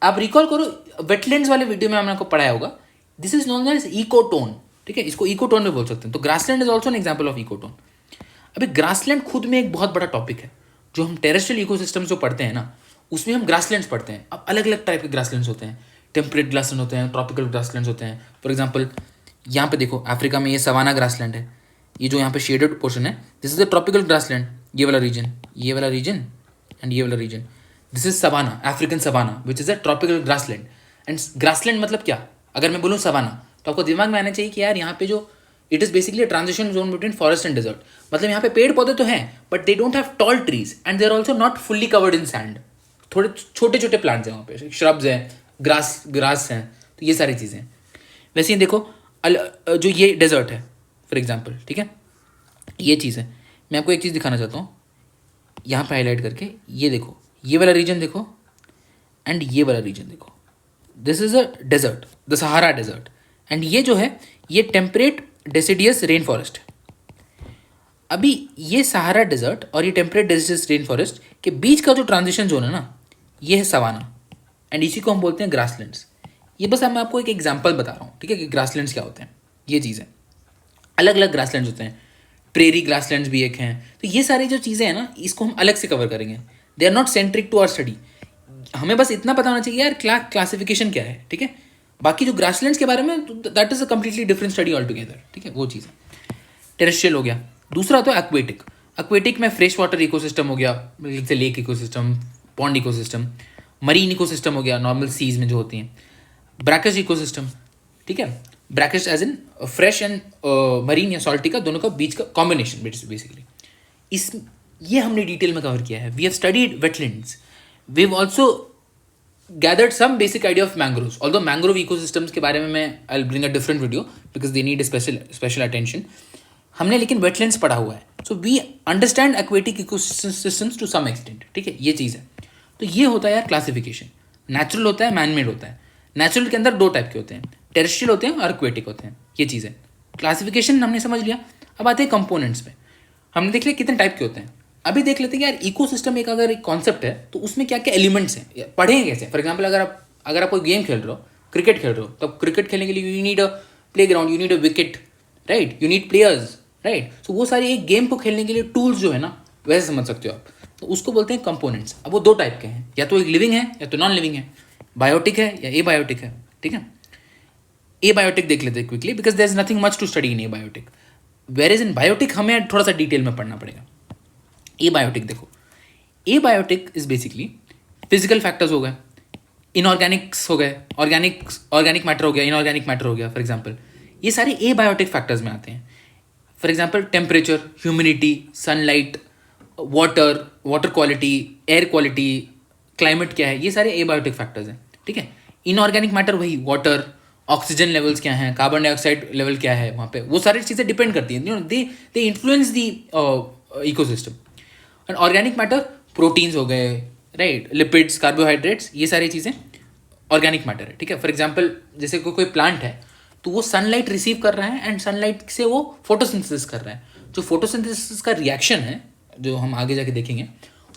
आप रिकॉल करो वेटलैंड्स वाले वीडियो में हमने आपको पढ़ाया होगा, this is known as ecotone, ठीक है, इसको इकोटोन में बोल सकते हैं। तो grassland is also an example of ecotone. अभी ग्रासलैंड खुद में एक बहुत बड़ा टॉपिक है, जो हम टेरेस्ट्रियल इकोसिस्टम्स जो पढ़ते हैं ना उसमें हम ग्रासलैंड्स पढ़ते हैं। अब अलग अलग टाइप के ग्रासलैंड्स होते हैं, टेम्परेट ग्रासलैंड होते हैं, ट्रॉपिकल ग्रासलैंड्स होते हैं। फॉर एग्जाम्पल यहाँ पे देखो अफ्रीका में ये सवाना ग्रासलैंड है, ये जो यहाँ पे शेडेड पोर्शन है this is the tropical grassland, ये वाला रीजन, ये वाला रीजन एंड ये वाला region, this is savanna, African savanna which is a tropical grassland. And grassland मतलब क्या? अगर मैं बोलूँ सवाना तो आपको दिमाग में आना चाहिए कि यार यहाँ पे जो it is basically transition zone between forest and desert. मतलब यहाँ पे पेड़ पौधे तो हैं but they don't have tall trees and they are also not fully covered in sand. थोड़े छोटे छोटे प्लांट्स हैं वहाँ पे, श्रब्स हैं, ग्रास हैं, तो ये सारी चीज़ें। वैसे ही देखो जो ये डेजर्ट है फॉर एग्जाम्पल, ठीक है, ये चीज़ है। मैं आपको एक चीज़ दिखाना चाहता हूँ यहाँ पे हाईलाइट करके, ये देखो ये वाला रीजन देखो एंड ये वाला रीजन देखो, this is a desert, the Sahara desert, and ये जो है ये टेम्परेट डेसिडियस रेन फॉरेस्ट। अभी ये सहारा डेजर्ट और ये टेम्परेट डेसिडियस रेन फॉरेस्ट के बीच का जो ट्रांजिशन जोन है ना, ये है सवाना, एंड इसी को हम बोलते हैं ग्रासलैंड्स। ये बस मैं आपको एक एग्जांपल बता रहा हूँ, ठीक है, कि ग्रासलैंड्स क्या होते हैं। ये चीज़ है, अलग अलग ग्रासलैंड्स होते हैं, प्रेरी ग्रासलैंड्स भी एक हैं। तो ये सारी जो चीज़ें हैं ना इसको हम अलग से कवर करेंगे, they are not centric to our study. हमें बस इतना पता होना चाहिए यार क्लासिफिकेशन क्या है, ठीक है। बाकी जो ग्रासलैंड्स के बारे में that is a completely different study all together, ठीक है, वो चीज़ है। टेरेस्ट्रियल हो गया। दूसरा होता है एक्वेटिक। एक्वेटिक में फ्रेश वाटर इकोसिस्टम हो गया, जैसे lake ecosystem, pond ecosystem, marine ecosystem हो गया, नॉर्मल सीज में जो होती हैं, ब्रैकिश इकोसिस्टम, ठीक है, brackish as in fresh and marine या सॉल्टी का दोनों का बीच का कॉम्बिनेशन बेसिकली। इस ये हमने डिटेल में कवर किया है। We have studied wetlands, we have also gathered some basic idea of mangroves, although mangrove ecosystems के बारे में मैं I'll bring a different video because they need a special attention. हमने लेकिन wetlands पढ़ा हुआ है, so we understand aquatic ecosystems to some extent, ठीक है, ये चीज़ है। तो ये होता है यार क्लासिफिकेशन, नेचुरल होता है, मैन मेड होता है। नेचुरल के अंदर दो टाइप के होते हैं, टेरेस्ट्रियल होते हैं और एक्वेटिक होते हैं, ये चीज़ है। क्लासिफिकेशन हमने समझ लिया, अब आते हैं कंपोनेंट्स पे। हमने देख लिया कितने टाइप के होते हैं। अभी देख लेते हैं यार इकोसिस्टम एक अगर एक कॉन्सेप्ट है तो उसमें क्या क्या एलिमेंट्स हैं, पढ़ेंगे कैसे। फॉर एग्जांपल अगर आप कोई गेम खेल रहे हो, क्रिकेट खेल रहे हो, तो क्रिकेट खेलने के लिए you need a playground, you need a wicket, right, you need players, right. So वो सारे एक गेम को खेलने के लिए टूल्स जो है ना वैसे समझ सकते हो आप, तो उसको बोलते हैं कंपोनेंट्स। अब वो दो टाइप के हैं, या तो एक लिविंग है या तो नॉन लिविंग है, बायोटिक है या ए बायोटिक है, ठीक है। ए बायोटिक देख लेते हैं quickly because there is nothing much to study in abiotic, whereas in biotic हमें थोड़ा सा डिटेल में पढ़ना पड़ेगा। ए बायोटिक देखो, abiotic is basically physical factors हो गए, इनऑर्गेनिक्स हो गए, ऑर्गेनिक मैटर हो गया, इनऑर्गेनिक मैटर हो गया, फॉर एग्जांपल ये सारे ए बायोटिक फैक्टर्स में आते हैं। For example temperature, humidity, sunlight, water quality, air quality, climate क्या है, ये सारे ए बायोटिक फैक्टर्स हैं, ठीक है। इनऑर्गेनिक मैटर वही वाटर, ऑक्सीजन लेवल्स क्या हैं, कार्बन डाइऑक्साइड लेवल क्या है, वहाँ पे वो सारी चीज़ें डिपेंड करती हैं, they influence the ecosystem. And organic matter proteins हो गए, राइट, लिपिड्स, कार्बोहाइड्रेट्स, ये सारी चीज़ें ऑर्गेनिक मैटर है, ठीक है। फॉर एग्जांपल जैसे कोई प्लांट है तो वो सनलाइट रिसीव कर रहा है एंड सनलाइट से वो फोटोसिंथेसिस कर रहा है। जो फोटोसिंथेसिस का रिएक्शन है जो हम आगे जाके देखेंगे,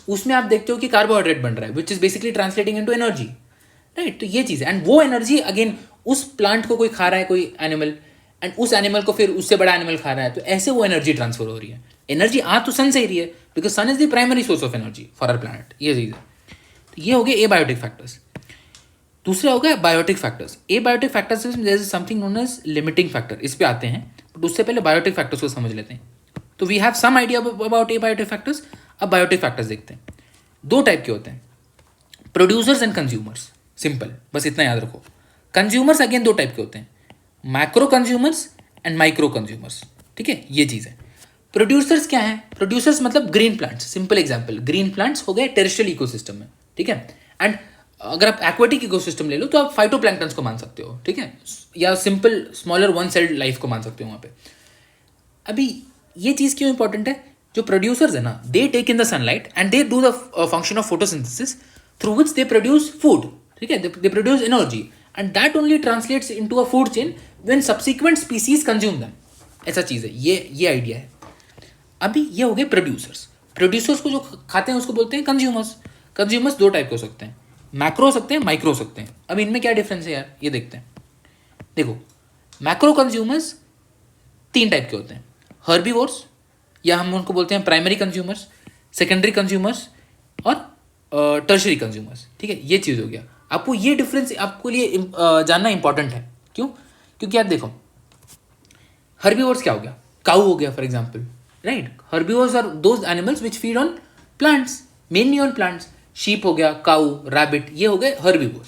उसमें आप देखते हो कि कार्बोहाइड्रेट बन रहा है which is basically translating into energy, right. तो ये चीज़ है, एंड वो एनर्जी अगेन उस प्लांट को कोई खा रहा है, कोई एनिमल, एंड उस एनिमल को फिर उससे बड़ा एनिमल खा रहा है, तो ऐसे वो एनर्जी ट्रांसफर हो रही है। एनर्जी आ तो सन से ही रही है, because sun is the primary source of energy for our planet. ये चीज़ है। तो ये हो गए एबायोटिक फैक्टर्स। दूसरा हो गया biotic factors. Abiotic factors is something known as limiting factor, इस पे आते हैं, बट उससे पहले बायोटिक फैक्टर्स को समझ लेते हैं। तो we have some idea about abiotic factors. अब बायोटिक फैक्टर्स देखते हैं। दो टाइप के होते हैं, प्रोड्यूसर्स एंड कंज्यूमर्स। सिंपल, बस इतना याद रखो। कंज्यूमर्स अगेन दो टाइप के होते हैं, macro consumers and micro consumers. ठीक है, ये चीज़ है। प्रोड्यूसर्स क्या है? प्रोड्यूसर्स मतलब green plants. Simple example, green plants हो गए टेरेस्ट्रियल इकोसिस्टम में। ठीक है, एंड अगर आप एक्वेटिक इकोसिस्टम ले लो तो आप फाइटोप्लैंक्टन्स को मान सकते हो। ठीक है, या simple smaller one sailed life को मान सकते हो वहाँ पे। अभी ये चीज़ क्यों इंपॉर्टेंट है? जो प्रोड्यूसर्स है ना, they take in the sunlight and they do the function of photosynthesis through which they produce food. ठीक है, they produce energy and that only translates into a food chain when subsequent species consume them. ऐसा चीज़ है, ये idea है। अभी ये हो गए प्रोड्यूसर्स। प्रोड्यूसर्स को जो खाते हैं उसको बोलते हैं कंज्यूमर्स। कंज्यूमर्स दो टाइप के हो सकते हैं, मैक्रो हो सकते हैं, माइक्रो हो सकते हैं। अब इनमें क्या डिफरेंस है यार, ये देखते हैं। देखो, मैक्रो कंज्यूमर्स तीन टाइप के होते हैं, हर्बीवोर्स, या हम उनको बोलते हैं प्राइमरी कंज्यूमर्स, सेकेंडरी कंज्यूमर्स और टर्शरी कंज्यूमर्स। ठीक है, ये चीज़ हो गया। आपको ये डिफरेंस आपको लिए जानना इंपॉर्टेंट है। क्यों? क्योंकि यार देखो, हर्बीवोर्स क्या हो गया? काऊ हो गया for example, right? Herbivores are those animals which feed on plants, mainly on plants. Sheep हो गया, काऊ, रैबिट, ये हो गए हर्बीवोर्स।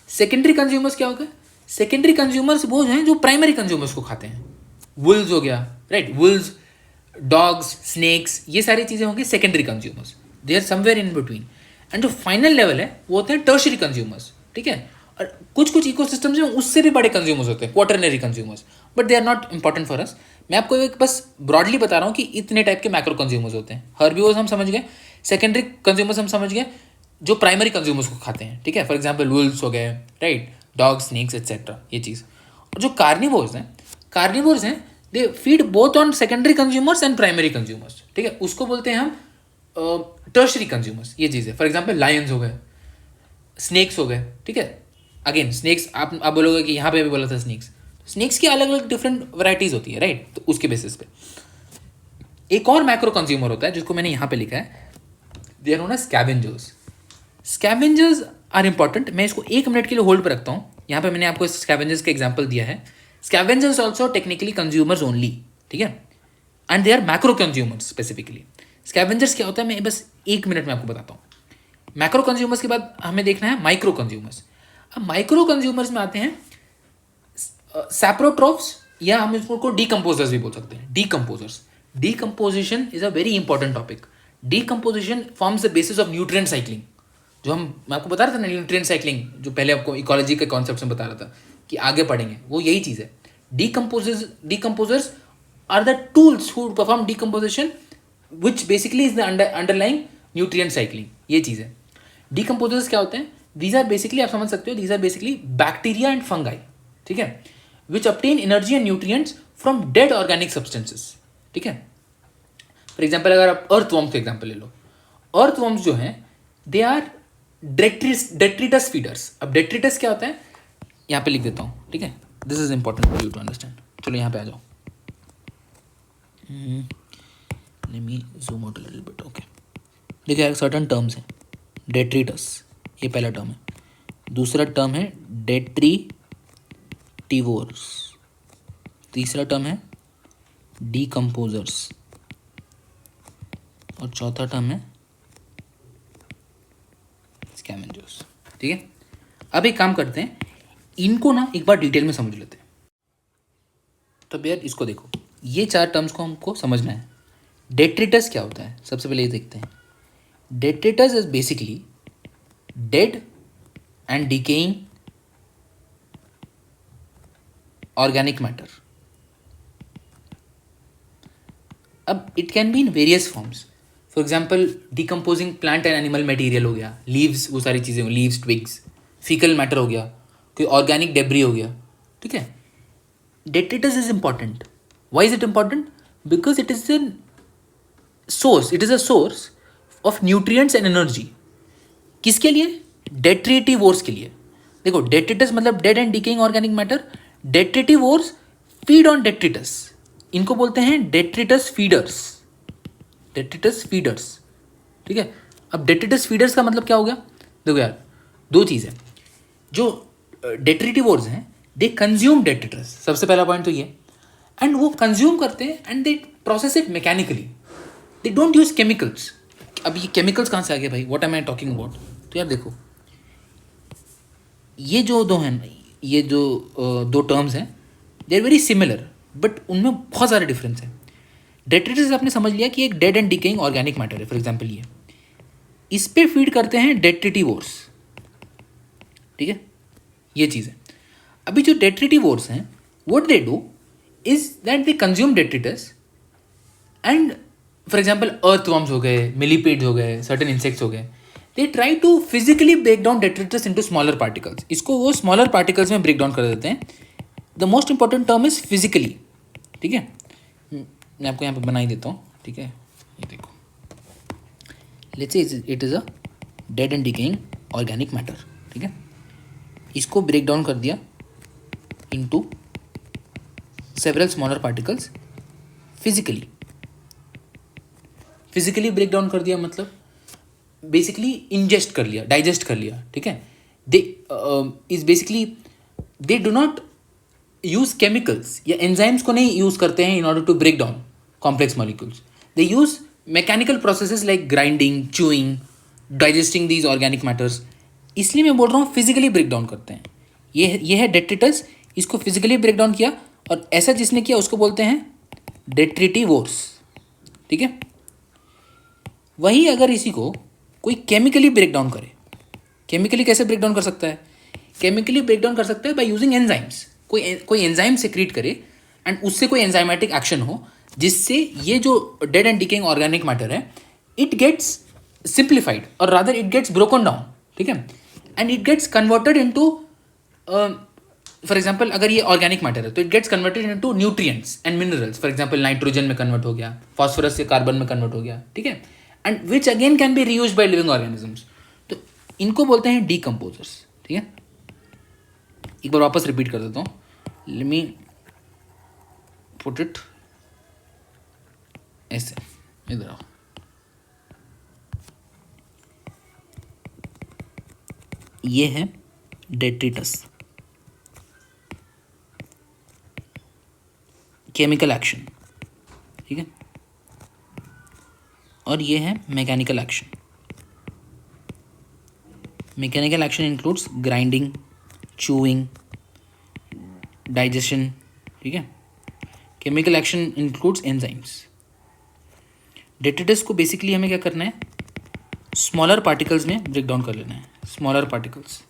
सेकेंडरी कंज्यूमर्स क्या हो गए? सेकेंडरी कंज्यूमर्स वो हैं जो प्राइमरी कंज्यूमर्स को खाते हैं। वुल्स हो गया, राइट? वुल्स, डॉग्स, स्नेक्स, ये सारी चीज़ें होंगी secondary consumers. They are somewhere in between. And जो फाइनल लेवल है वो होते हैं टर्शरी कंज्यूमर्स। ठीक है, और कुछ कुछ इकोसिस्टम्स में उससे भी बड़े कंज्यूमर्स होते हैं, quaternary consumers, but they are not important for us. मैं आपको एक बस ब्रॉडली बता रहा हूँ कि इतने टाइप के मैक्रो कंज्यूमर्स होते हैं। हर्बीवोर्स हम समझ गए, सेकेंडरी कंज्यूमर्स हम समझ गए, जो प्राइमरी कंज्यूमर्स को खाते हैं। ठीक है, फॉर एग्जाम्पल वुल्व्स हो गए, राइट? डॉग, स्नेक्स एट्सेट्रा, ये चीज़। और जो कार्निवोर्स हैं they feed both on secondary consumers and primary consumers. ठीक है, उसको बोलते हैं हम टर्शरी कंज्यूमर्स। ये चीज़ है। फॉर एग्जाम्पल लायंस हो गए, स्नेक्स हो गए। ठीक है, अगेन स्नेक्स आप बोलोगे कि यहाँ पे भी बोला था स्नेक्स की अलग अलग डिफरेंट वैराइटीज़ होती है, राइट? तो उसके बेसिस पे एक और मैक्रो कंज्यूमर होता है जिसको मैंने यहाँ पे लिखा है, they are known as scavengers. Scavengers are important. मैं इसको 1 मिनट के लिए होल्ड पर रखता हूँ। यहाँ पे मैंने आपको स्कैवेंजर्स का एग्जाम्पल दिया है। Scavengers also technically consumers only. ठीक है, and they are macro consumers specifically. Scavengers क्या होता है, मैं बस 1 मिनट में आपको बताता हूँ। मैक्रो कंज्यूमर्स के बाद हमें देखना है माइक्रो कंज्यूमर्स। अब माइक्रो कंज्यूमर्स में आते हैं सैप्रोट्रोफ्स, या हम इसको डीकम्पोजर्स भी बोल सकते हैं। Decomposers, decomposition is a very important topic. Decomposition forms the basis of nutrient cycling. जो मैं आपको बता रहा था ना, न्यूट्रिएंट साइक्लिंग, जो पहले आपको इकोलॉजी के कॉन्सेप्ट में बता रहा था कि आगे पढ़ेंगे, वो यही चीज़ है। Decomposers are the tools who perform decomposition which basically is the underlying nutrient cycling. ये चीज़ है। डीकम्पोजर्स क्या होते हैं? दीज आर बेसिकली, आप समझ सकते हो, these are basically bacteria and fungi. ठीक है, which obtain energy and nutrients from dead organic substances. ठीक है, फॉर एग्जाम्पल अगर आप अर्थवर्म्स का एग्जाम्पल ले लो, अर्थवर्म्स जो हैं दे आर डेट्रिटस फीडर्स। अब डेट्रिटस क्या होता है, यहाँ पे लिख देता हूँ। ठीक है, this is important for you to understand. चलो यहाँ पे आ जाओ, let me zoom out a little bit. Okay, देखिए यार, सर्टन टर्म्स हैं। डेट्रिटस, ये पहला टर्म है। दूसरा टर्म है डेट्रीटिवोर्स। तीसरा टर्म है डीकम्पोजर्स। और चौथा टर्म है स्कैवेंजर्स। ठीक है, अब एक काम करते हैं, इनको ना एक बार डिटेल में समझ लेते हैं। तो यार इसको देखो, ये 4 टर्म्स को हमको समझना है। डेट्रिटस क्या होता है, सबसे पहले ये देखते हैं। Detritus is basically dead and decaying organic matter. अब it can be in various forms. For example decomposing plant and animal material हो गया, लीव्स, वो सारी चीज़ें, लीव्स, ट्विग्स, फीकल मैटर हो गया, कोई ऑर्गेनिक डेब्री हो गया। ठीक है, detritus is important. Why is it important? Because it is an source, it is a source of nutrients and energy. किसके लिए? डेट्रीटिवोर्स के लिए। देखो डेट्रिटस मतलब dead and decaying organic matter, detritivores feed on detritus, इनको बोलते हैं detritus feeders, detritus feeders, ठीक है। अब डेट्रिटस फीडर्स का मतलब क्या हो गया, देखो यार दो चीज़ है, जो डेट्रिटिवोर्स हैं दे कंज्यूम डेट्रिटस, सबसे पहला पॉइंट तो ये, एंड वो कंज्यूम करते हैं and they process it mechanically, they don't use chemicals. अब ये केमिकल्स कहाँ से आ गए भाई, what am I talking about, तो यार देखो ये जो दो हैं, ये जो दो टर्म्स हैं they are very similar but उनमें बहुत सारे डिफरेंस है। डेट्रिटस आपने समझ लिया कि एक dead and decaying organic matter है, फॉर एग्जाम्पल ये, इस पे फीड करते हैं डेट्रिटिवोर्स, ठीक है, ये चीज़ है। अभी जो डेट्रिटिवोर्स हैं what they do is that they consume detritus and for example earthworms हो गए, मिलीपेड्स हो गए, सर्टेन इंसेक्ट्स हो गए, they try to physically break down detritus into smaller particles, इसको वो स्मॉलर पार्टिकल्स में ब्रेक डाउन कर देते हैं। The most important term is physically, ठीक है, मैं आपको यहाँ पे बना ही देता हूँ, ठीक है, ये देखो, let's say it is a dead and decaying organic matter, ठीक है, इसको ब्रेक डाउन कर दिया into several smaller particles physically, physically break down कर दिया मतलब बेसिकली इंजेस्ट कर लिया, डाइजेस्ट कर लिया, ठीक है। They is basically they do not use chemicals या एंजाइम्स को नहीं यूज करते हैं in order to break down complex molecules, they use mechanical processes like grinding, chewing, digesting these organic matters, इसलिए मैं बोल रहा हूँ फिजिकली ब्रेक डाउन करते हैं। ये है डेट्रिटस, इसको फिजिकली ब्रेक डाउन किया, और ऐसा जिसने किया उसको बोलते हैं डेट्रिटिवोर्स, ठीक है। वही अगर इसी को कोई केमिकली ब्रेक डाउन करे, केमिकली कैसे ब्रेक डाउन कर सकता है, केमिकली ब्रेक डाउन कर सकता है बाय यूजिंग एंजाइम्स, कोई एंजाइम सेक्रीट करे एंड उससे कोई एंजाइमेटिक एक्शन हो जिससे ये जो dead and decaying organic matter है इट गेट्स सिंप्लीफाइड और rather it gets broken down, ठीक है, and it gets converted into, for example अगर ये ऑर्गेनिक मैटर है तो it gets converted into nutrients and minerals, for example nitrogen में convert हो गया, फॉस्फोरस से कार्बन में कन्वर्ट हो गया, ठीक है, and which again can be reuse by living organisms, तो इनको बोलते हैं डीकम्पोजर्स, ठीक है। एक बार वापस रिपीट कर देता हूँ, लेट मी पुट इट ऐसे, इधर आओ, ये है डेट्रिटस, केमिकल एक्शन, ठीक है, और ये है mechanical action. Mechanical action includes grinding, chewing, digestion, ठीक है। Chemical action includes enzymes. Detritus को बेसिकली हमें क्या करना है, स्मॉलर पार्टिकल्स में ब्रेक डाउन कर लेना है, स्मॉलर पार्टिकल्स,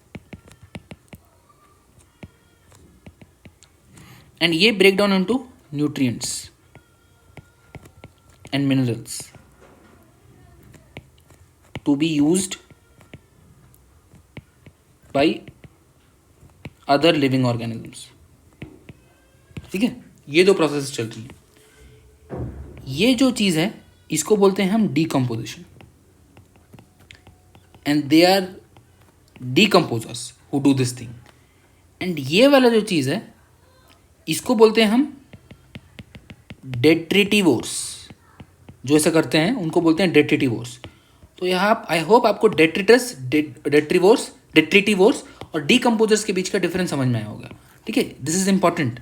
एंड ये break down into nutrients and minerals to be used by other living organisms, ठीक है। ये दो प्रोसेस चल रही है। ये जो चीज़ है इसको बोलते हैं हम decomposition, and they are decomposers who do this thing, and ये वाला जो चीज़ है इसको बोलते हैं हम डेट्रिटिवोर्स, जो ऐसा करते हैं उनको बोलते हैं डेट्रिटिवोर्स। तो यहाँ आप, आई होप आपको डेट्रिटस, डेट्रिटिवोर्स और डीकम्पोजर्स के बीच का डिफरेंस समझ में आया होगा, ठीक है, this is important.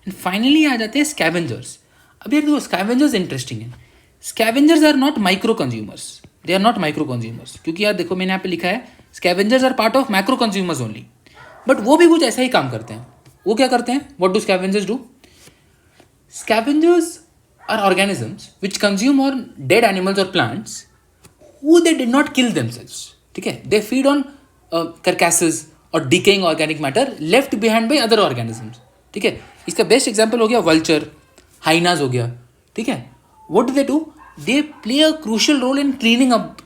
And finally आ जाते हैं स्कैवेंजर्स। अब यार देखो स्कैवेंजर्स इंटरेस्टिंग है, scavengers are not micro consumers, they are not micro consumers, क्योंकि यार देखो मैंने यहाँ पे लिखा है scavengers are part of macro consumers only, but वो भी कुछ ऐसा ही काम करते हैं। वो क्या करते हैं, what do scavengers do, scavengers are organisms which consume और डेड एनिमल्स और plants who they did not kill themselves, ठीक है, they feed on carcasses और decaying organic matter left behind by other organisms, ठीक है। इसका बेस्ट एग्जाम्पल हो गया वल्चर, हाइनाज हो गया, ठीक है। what do, they play a crucial role in cleaning up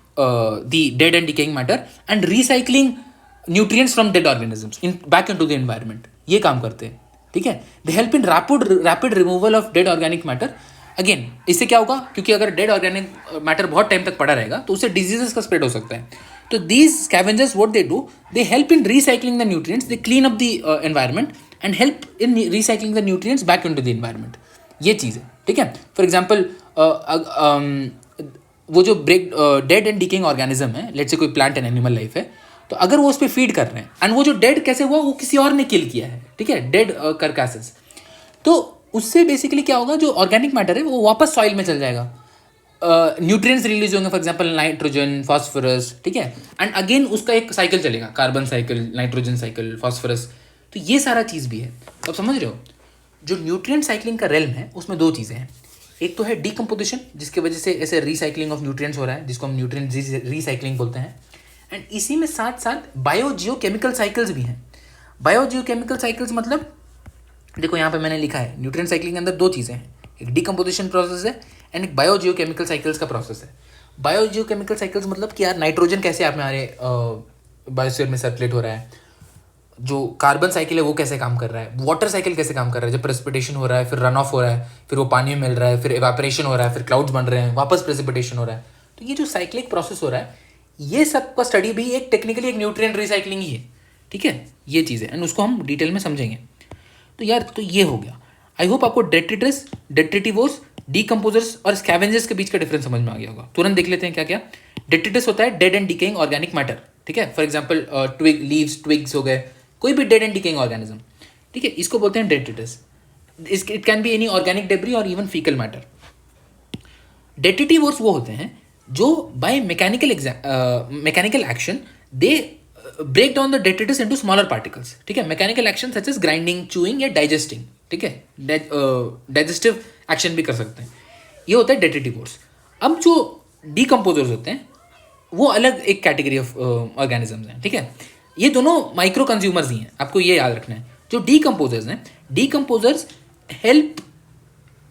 the dead and decaying matter and recycling nutrients from dead organisms back into the environment, ये काम करते हैं, ठीक है। they help in rapid removal of dead organic matter। Again इससे क्या होगा, क्योंकि अगर डेड ऑर्गेनिक मैटर बहुत टाइम तक पड़ा रहेगा तो उससे डिजीजेस का स्प्रेड हो सकता है, तो these scavengers, what they do, they help in recycling the nutrients, they clean up the environment and help in recycling the nutrients back into the environment. ये चीज़ है, ठीक है. फॉर एग्जाम्पल वो जो break dead and decaying organism है, let's say कोई plant and animal life है, तो अगर वो उस पर फीड कर रहे हैं एंड वो जो डेड कैसे हुआ, वो किसी और ने किल किया है, ठीक है, डेड करकासेस, तो उससे बेसिकली क्या होगा, जो ऑर्गेनिक मैटर है वो वापस सॉइल में चल जाएगा, न्यूट्रिएंट्स रिलीज होंगे, फॉर एग्जांपल नाइट्रोजन, फास्फोरस, ठीक है, एंड अगेन उसका एक साइकिल चलेगा, carbon cycle, nitrogen cycle, phosphorus. तो ये सारा चीज़ भी है. तो आप समझ रहे हो, जो न्यूट्रिएंट साइक्लिंग का रेल्म है उसमें दो चीज़ें हैं. एक तो है डीकम्पोजिशन, जिसकी वजह से ऐसे रिसाइकलिंग ऑफ न्यूट्रिएंट्स हो रहा है, जिसको हम न्यूट्रिएंट रिसाइकलिंग बोलते हैं. एंड इसी में साथ साथ बायोजियोकेमिकल साइकिल्स भी हैं. बायोजियोकेमिकल साइकिल्स मतलब, देखो यहाँ पे मैंने लिखा है, न्यूट्रिएंट साइक्लिंग के अंदर दो चीज़ें हैं, एक डीकम्पोजिशन प्रोसेस है एंड एक बायोजियोकेमिकल साइकिल्स का प्रोसेस है. बायोजियोकेमिकल साइकिल्स मतलब कि यार नाइट्रोजन कैसे आप में हमारे बायोस्फीयर में सर्कुलेट हो रहा है, जो कार्बन साइकिल है वो कैसे काम कर रहा है, वाटर साइकिल कैसे काम कर रहा है, जब प्रेसिपिटेशन हो रहा है, फिर रन ऑफ हो रहा है, फिर वो पानी में मिल रहा है, फिर इवापोरेशन हो रहा है, फिर क्लाउड्स बन रहे हैं, वापस प्रेसिपिटेशन हो रहा है. तो ये जो साइक्लिक प्रोसेस हो रहा है, ये सब का स्टडी भी एक टेक्निकली एक न्यूट्रिएंट रिसाइकलिंग ही है, ठीक है. ये चीज़ है एंड उसको हम डिटेल में समझेंगे. तो यार, तो ये हो गया. आई होप आपको डेट्रिटस, डेट्रिटिवोर्स, डीकम्पोजर्स और स्कैवेंजर्स के बीच का डिफरेंस समझ में आ गया होगा. तुरंत देख लेते हैं क्या क्या. डेट्रिटस होता है dead and decaying organic matter, ठीक है. For example twig, leaves, twigs हो गए, कोई भी डेड एंड डिकेइंग ऑर्गेनिज्म, ठीक है, इसको बोलते हैं detritus. It can be any organic debris और इवन फीकल मैटर. डेट्रिटिवोर्स वो होते हैं जो by mechanical action they break down the detritus into smaller particles, ठीक है. Mechanical action such as grinding, chewing या डाइजेस्टिंग, ठीक है, डाइजेस्टिव एक्शन भी कर सकते हैं. ये होता है डेट्रिटिवोर्स. अब जो डीकम्पोजर्स होते हैं वो अलग एक कैटेगरी ऑफ ऑर्गेनिजम्स हैं, ठीक है. ये दोनों माइक्रो कंज्यूमर्स ही हैं, आपको ये याद रखना है. जो डीकम्पोजर्स हैं, decomposers help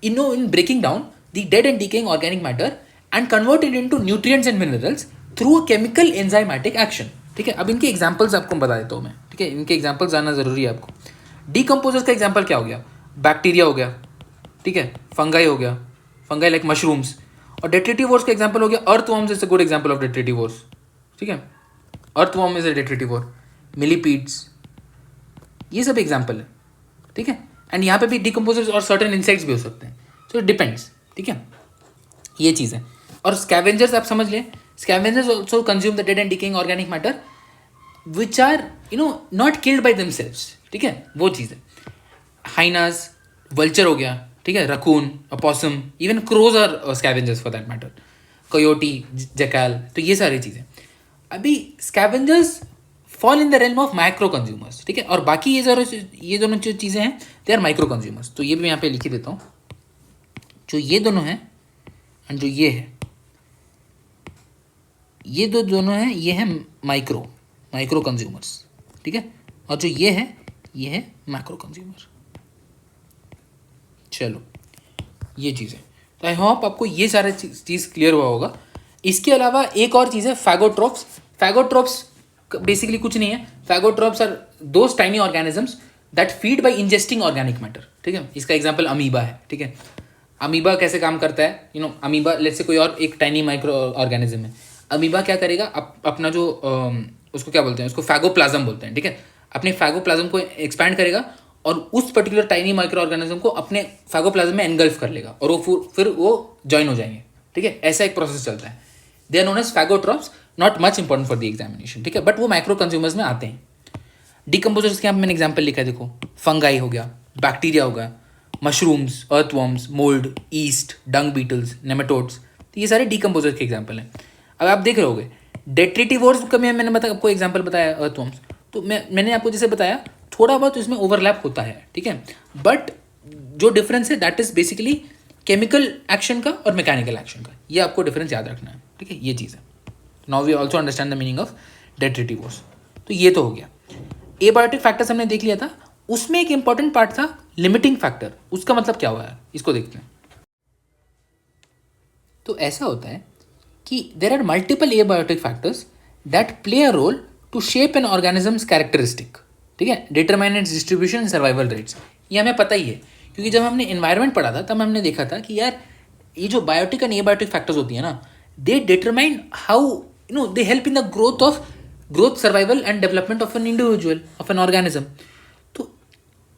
in breaking down the dead and decaying organic matter and convert it into nutrients and minerals through a chemical enzymatic action, ठीक है. अब इनके एग्जाम्पल्स आपको बता देता हूँ मैं, ठीक है. इनके एग्जाम्पल्स जानना जरूरी है आपको. डीकम्पोजर्स का एग्जाम्पल क्या हो गया, बैक्टीरिया हो गया, ठीक है, फंगाई हो गया, फंगाई लाइक मशरूम्स. और डेट्रिटिवोर्स का एग्जाम्पल हो गया earthworms. Is a good example of डेट्रिटिवोर्स, ठीक है. अर्थवॉर्म इज अ डेट्रिटिवोर, मिलीपीड्स, ये सब एग्जाम्पल है, ठीक है. एंड यहाँ पे भी डीकम्पोजर्स और सर्टेन इंसेक्ट्स भी हो सकते हैं. सो इट डिपेंड्स, ठीक है. ये चीज़ है. और स्कैवेंजर्स आप समझ लें, scavengers also consume the dead and decaying organic matter which are not killed by themselves, ठीक है. वो चीज़ है. हाइनास, वल्चर हो गया, ठीक है, raccoon, opossum, even crows are scavengers for that matter, coyote, jackal. तो ये सारी चीज़ें. अभी scavengers fall in the realm of micro consumers, ठीक है. और बाकी ये दोनों जो चीज़ें हैं दे आर माइक्रो कंज्यूमर्स. तो ये भी मैं यहाँ पे लिख ही देता हूँ. जो ये दोनों हैं एंड जो ये है, ये दोनों हैं, ये है माइक्रो कंज्यूमर्स, ठीक है. और जो ये है मैक्रो कंज्यूमर. चलो, ये चीज़ है. तो आई होप आपको ये सारे चीज़ क्लियर हुआ होगा. इसके अलावा एक और चीज़ है, फैगोट्रोप्स. फैगोट्रोप्स बेसिकली कुछ नहीं है. Phagotrophs are those tiny organisms that feed by ingesting organic matter, ठीक है. इसका एग्जांपल अमीबा है, ठीक है. अमीबा कैसे काम करता है, अमीबा लेट्स से कोई और एक टाइनी माइक्रो ऑर्गेनिज्म है. अमीबा क्या करेगा, अपना जो उसको क्या बोलते हैं, उसको फैगोप्लाज्म बोलते हैं, ठीक है. अपने फैगोप्लाज्म को एक्सपैंड करेगा और उस पर्टिकुलर टाइनी माइक्रो ऑर्गेनिज्म को अपने फैगोप्लाज्म में एनगल्फ कर लेगा और वो फिर वो ज्वाइन हो जाएंगे, ठीक है. ऐसा एक प्रोसेस चलता है. They are known as phagotrophs. Not much important for the examination, ठीक है, बट वो माइक्रो कंज्यूमर्स में आते हैं. डीकम्पोजर्स के यहाँ मैंने एग्जाम्पल लिखा है, देखो, फंगाई हो गया, बैक्टीरिया हो गया, मशरूम्स, अर्थवॉर्म्स, मोल्ड, ईस्ट, डंग बीटल्स, नेमेटोड्स. तो ये सारे डीकम्पोजर के एग्जाम्पल हैं. अब आप देख रहे होगे डेट्रिटिवोर्स का मैंने आपको एग्जाम्पल बताया अर्थवॉर्म्स. तो मैंने आपको जैसे बताया थोड़ा बहुत इसमें ओवरलैप होता है, ठीक है. बट जो डिफरेंस है that is basically chemical action का और मैकेनिकल एक्शन का. ये आपको डिफरेंस याद रखना है, ठीक है. ये चीज़ है. Now we also understand the meaning of detritivores. तो ये तो हो गया. एबायोटिक फैक्टर्स हमने देख लिया था. उसमें एक इंपॉर्टेंट पार्ट था लिमिटिंग फैक्टर. उसका मतलब क्या हुआ है, इसको देखते हैं. तो ऐसा होता है कि there are multiple abiotic factors that play a role to shape an organisms characteristic, ठीक है, determine its distribution and survival rates. ये हमें पता ही है क्योंकि जब हमने इन्वायरमेंट पढ़ा था तब हमने देखा था कि यार ये जो बायोटिक एंड एबायोटिक फैक्टर्स होती है ना, they determine how they help in the growth, survival and development of an individual, of an organism. तो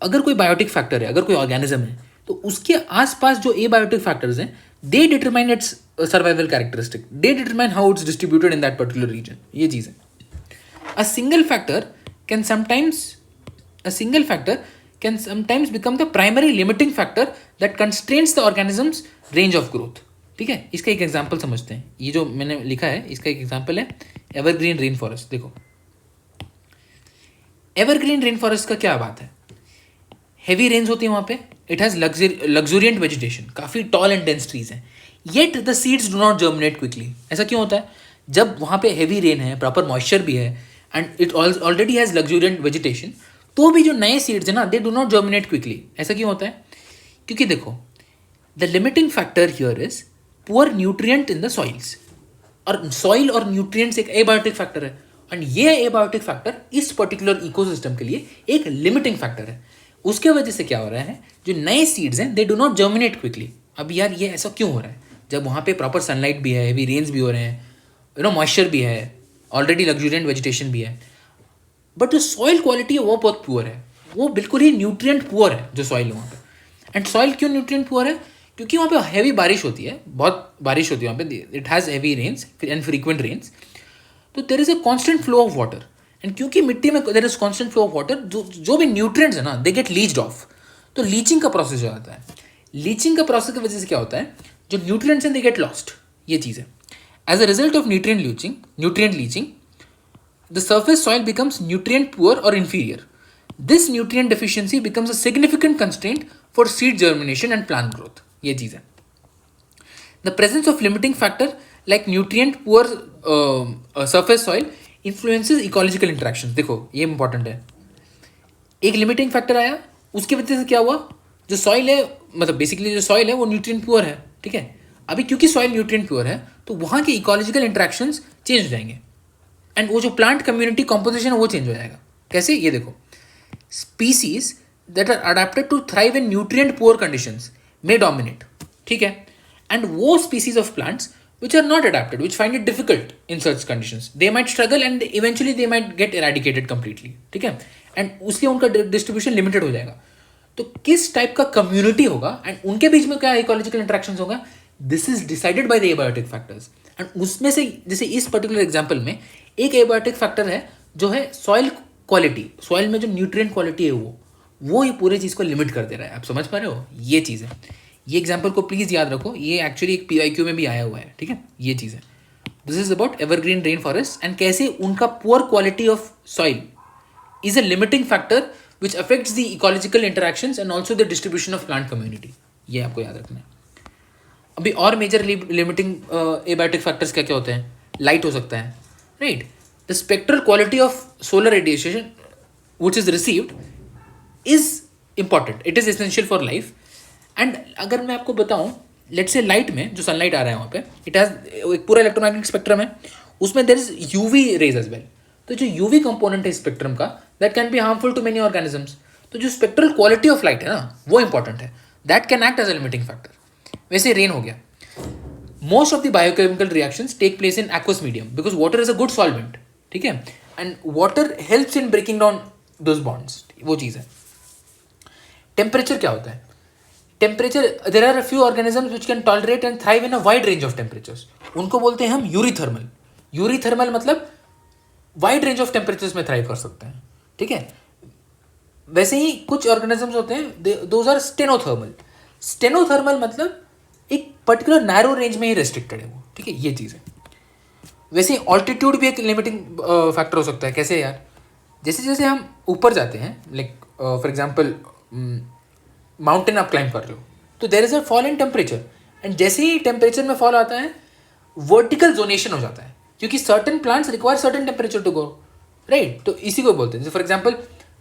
अगर कोई बायोटिक फैक्टर है, अगर कोई ऑर्गेनिज्म है, तो उसके आसपास जो एबायोटिक फैक्टर्स हैं, they determine its survival characteristic, they determine how it's distributed in that particular region. ये चीज़ है. A single factor can sometimes become the primary limiting factor that constrains the organism's range of growth. ठीक है, इसका एक example समझते हैं. ये जो मैंने लिखा है इसका एक एग्जांपल है एवरग्रीन रेन फॉरेस्ट. देखो, एवरग्रीन रेन फॉरेस्ट का क्या बात है. हेवी रेन्स होती है वहाँ पे, इट हैज़ लग्जूरियंट वेजिटेशन, काफ़ी टॉल एंड डेंस ट्रीज हैं, yet the seeds do not germinate quickly. ऐसा क्यों होता है? जब वहाँ पे हेवी रेन है, प्रॉपर मॉइस्चर भी है and it already has luxuriant vegetation, तो भी जो नए सीड्स हैं ना, they do not germinate quickly. ऐसा क्यों होता है? क्योंकि देखो, the limiting factor here is poor nutrient in the soils. और सॉइल और न्यूट्रिएंट्स एक एबायोटिक फैक्टर है, एंड ये एबायोटिक फैक्टर इस पर्टिकुलर इकोसिस्टम के लिए एक लिमिटिंग फैक्टर है. उसके वजह से क्या हो रहा है, जो नए सीड्स हैं दे डू नॉट जर्मिनेट क्विकली. अब यार ये ऐसा क्यों हो रहा है? जब वहाँ पे प्रॉपर सनलाइट भी है, हेवी रेन्स भी हो रहे हैं, मॉइस्चर भी है, ऑलरेडी लग्जूरियंट वेजिटेशन भी है, बट जो सॉइल क्वालिटी है वो बहुत पुअर है, वो बिल्कुल ही न्यूट्रिएंट पुअर है जो सॉइल है वहाँ पे. एंड सॉइल क्यों न्यूट्रिएंट पुअर है? क्योंकि वहाँ पे हैवी बारिश होती है, बहुत बारिश होती है वहाँ पे, it has heavy rains and frequent rains, तो there is a constant flow of water. And क्योंकि मिट्टी में there is constant flow of water, जो भी न्यूट्रिएंट्स है ना, दे गेट लीच्ड ऑफ. तो लीचिंग का प्रोसेस हो जाता है. लीचिंग का प्रोसेस की वजह से क्या होता है, जो न्यूट्रिएंट्स हैं दे गेट लॉस्ट. ये चीज़ है. As a result of nutrient leaching, the surface soil becomes nutrient poor or inferior. This nutrient deficiency becomes a significant constraint for seed germination and plant growth. ये चीज़ है. The presence of limiting factor like nutrient poor surface soil influences ecological interactions. देखो ये important है. एक limiting factor आया, उसकी वजह से क्या हुआ, जो सॉइल है, मतलब बेसिकली जो सॉइल है वो न्यूट्रिएंट प्योर है. ठीक है, अभी क्योंकि सॉइल न्यूट्रिएंट प्योर है तो वहाँ के इकोलॉजिकल इंट्रैक्शंस चेंज हो जाएंगे, एंड वो जो प्लांट कम्युनिटी कॉम्पोजिशन है वो चेंज हो जाएगा. कैसे? ये देखो, species that are adapted to thrive in nutrient poor conditions may dominate. ठीक है, एंड वो species of plants which are not adapted, which find it difficult in such conditions, they might struggle and eventually they might get eradicated completely. ठीक है, and उसलिए उनका distribution limited हो जाएगा. तो किस टाइप का कम्युनिटी होगा एंड उनके बीच में क्या इकोलॉजिकल इंट्रैक्शंस होगा, this is decided by the abiotic factors. And उसमें से जैसे इस पर्टिकुलर एग्जाम्पल में एक एबायोटिक फैक्टर है जो है सॉइल क्वालिटी. सॉइल में जो न्यूट्रिएंट क्वालिटी है वो ये पूरी चीज़ को लिमिट कर दे रहा है. आप समझ पा रहे हो? ये चीज़ है. ये एग्जाम्पल को प्लीज़ याद रखो, ये एक्चुअली एक PYQ में भी आया हुआ है. ठीक है, ये चीज़ है. This is about evergreen rain forest and कैसे उनका poor quality of soil is a limiting factor which affects the ecological interactions and also the distribution of plant community. ये आपको याद रखना है. अभी और मेजर लिमिटिंग एबायोटिक फैक्टर्स क्या क्या होते हैं? लाइट हो सकता है, right. The spectral quality of solar radiation which is received is important, it is essential for life. And अगर मैं आपको बताऊं, लेट से लाइट में जो सनलाइट आ रहा है वहाँ पे, इट हैज़ एक पूरा इलेक्ट्रोमैग्नेटिक स्पेक्ट्रम है, उसमें there is UV rays as well. तो जो UV कंपोनेंट है स्पेक्ट्रम का, that can be harmful to many organisms. तो जो स्पेक्ट्रल क्वालिटी ऑफ लाइट है ना, वो इंपॉर्टेंट है, that can act as a limiting factor. वैसे रेन हो गया. Most of the biochemical reactions take place in aqueous medium because water is a good solvent. ठीक है, and water helps in breaking down those bonds. वो चीज़ है. Temperature क्या होता है? Temperature, there are a few organisms which can tolerate and thrive in a wide range of temperatures. उनको बोलते हैं हम यूरीथर्मल. यूरीथर्मल मतलब वाइड रेंज ऑफ टेम्परेचर्स में थ्राइव कर सकते हैं. ठीक है, वैसे ही कुछ ऑर्गेनिजम्स होते हैं, दोज आर स्टेनोथर्मल. स्टेनोथर्मल मतलब एक पर्टिकुलर नैरो रेंज में ही रेस्ट्रिक्टेड है वो. ठीक है, ये चीज़ है. वैसे ही ऑल्टीट्यूड भी एक लिमिटिंग फैक्टर हो सकता है. कैसे यार? जैसे जैसे हम ऊपर जाते हैं, लाइक फॉर एग्जाम्पल माउंटेन आप क्लाइंब कर रहे हो, तो there is a fall in temperature, and जैसे ही टेम्परेचर में फॉल आता है, वर्टिकल जोनेशन हो जाता है, क्योंकि certain plants require certain temperature to grow, right. तो इसी को बोलते हैं. फॉर एग्जाम्पल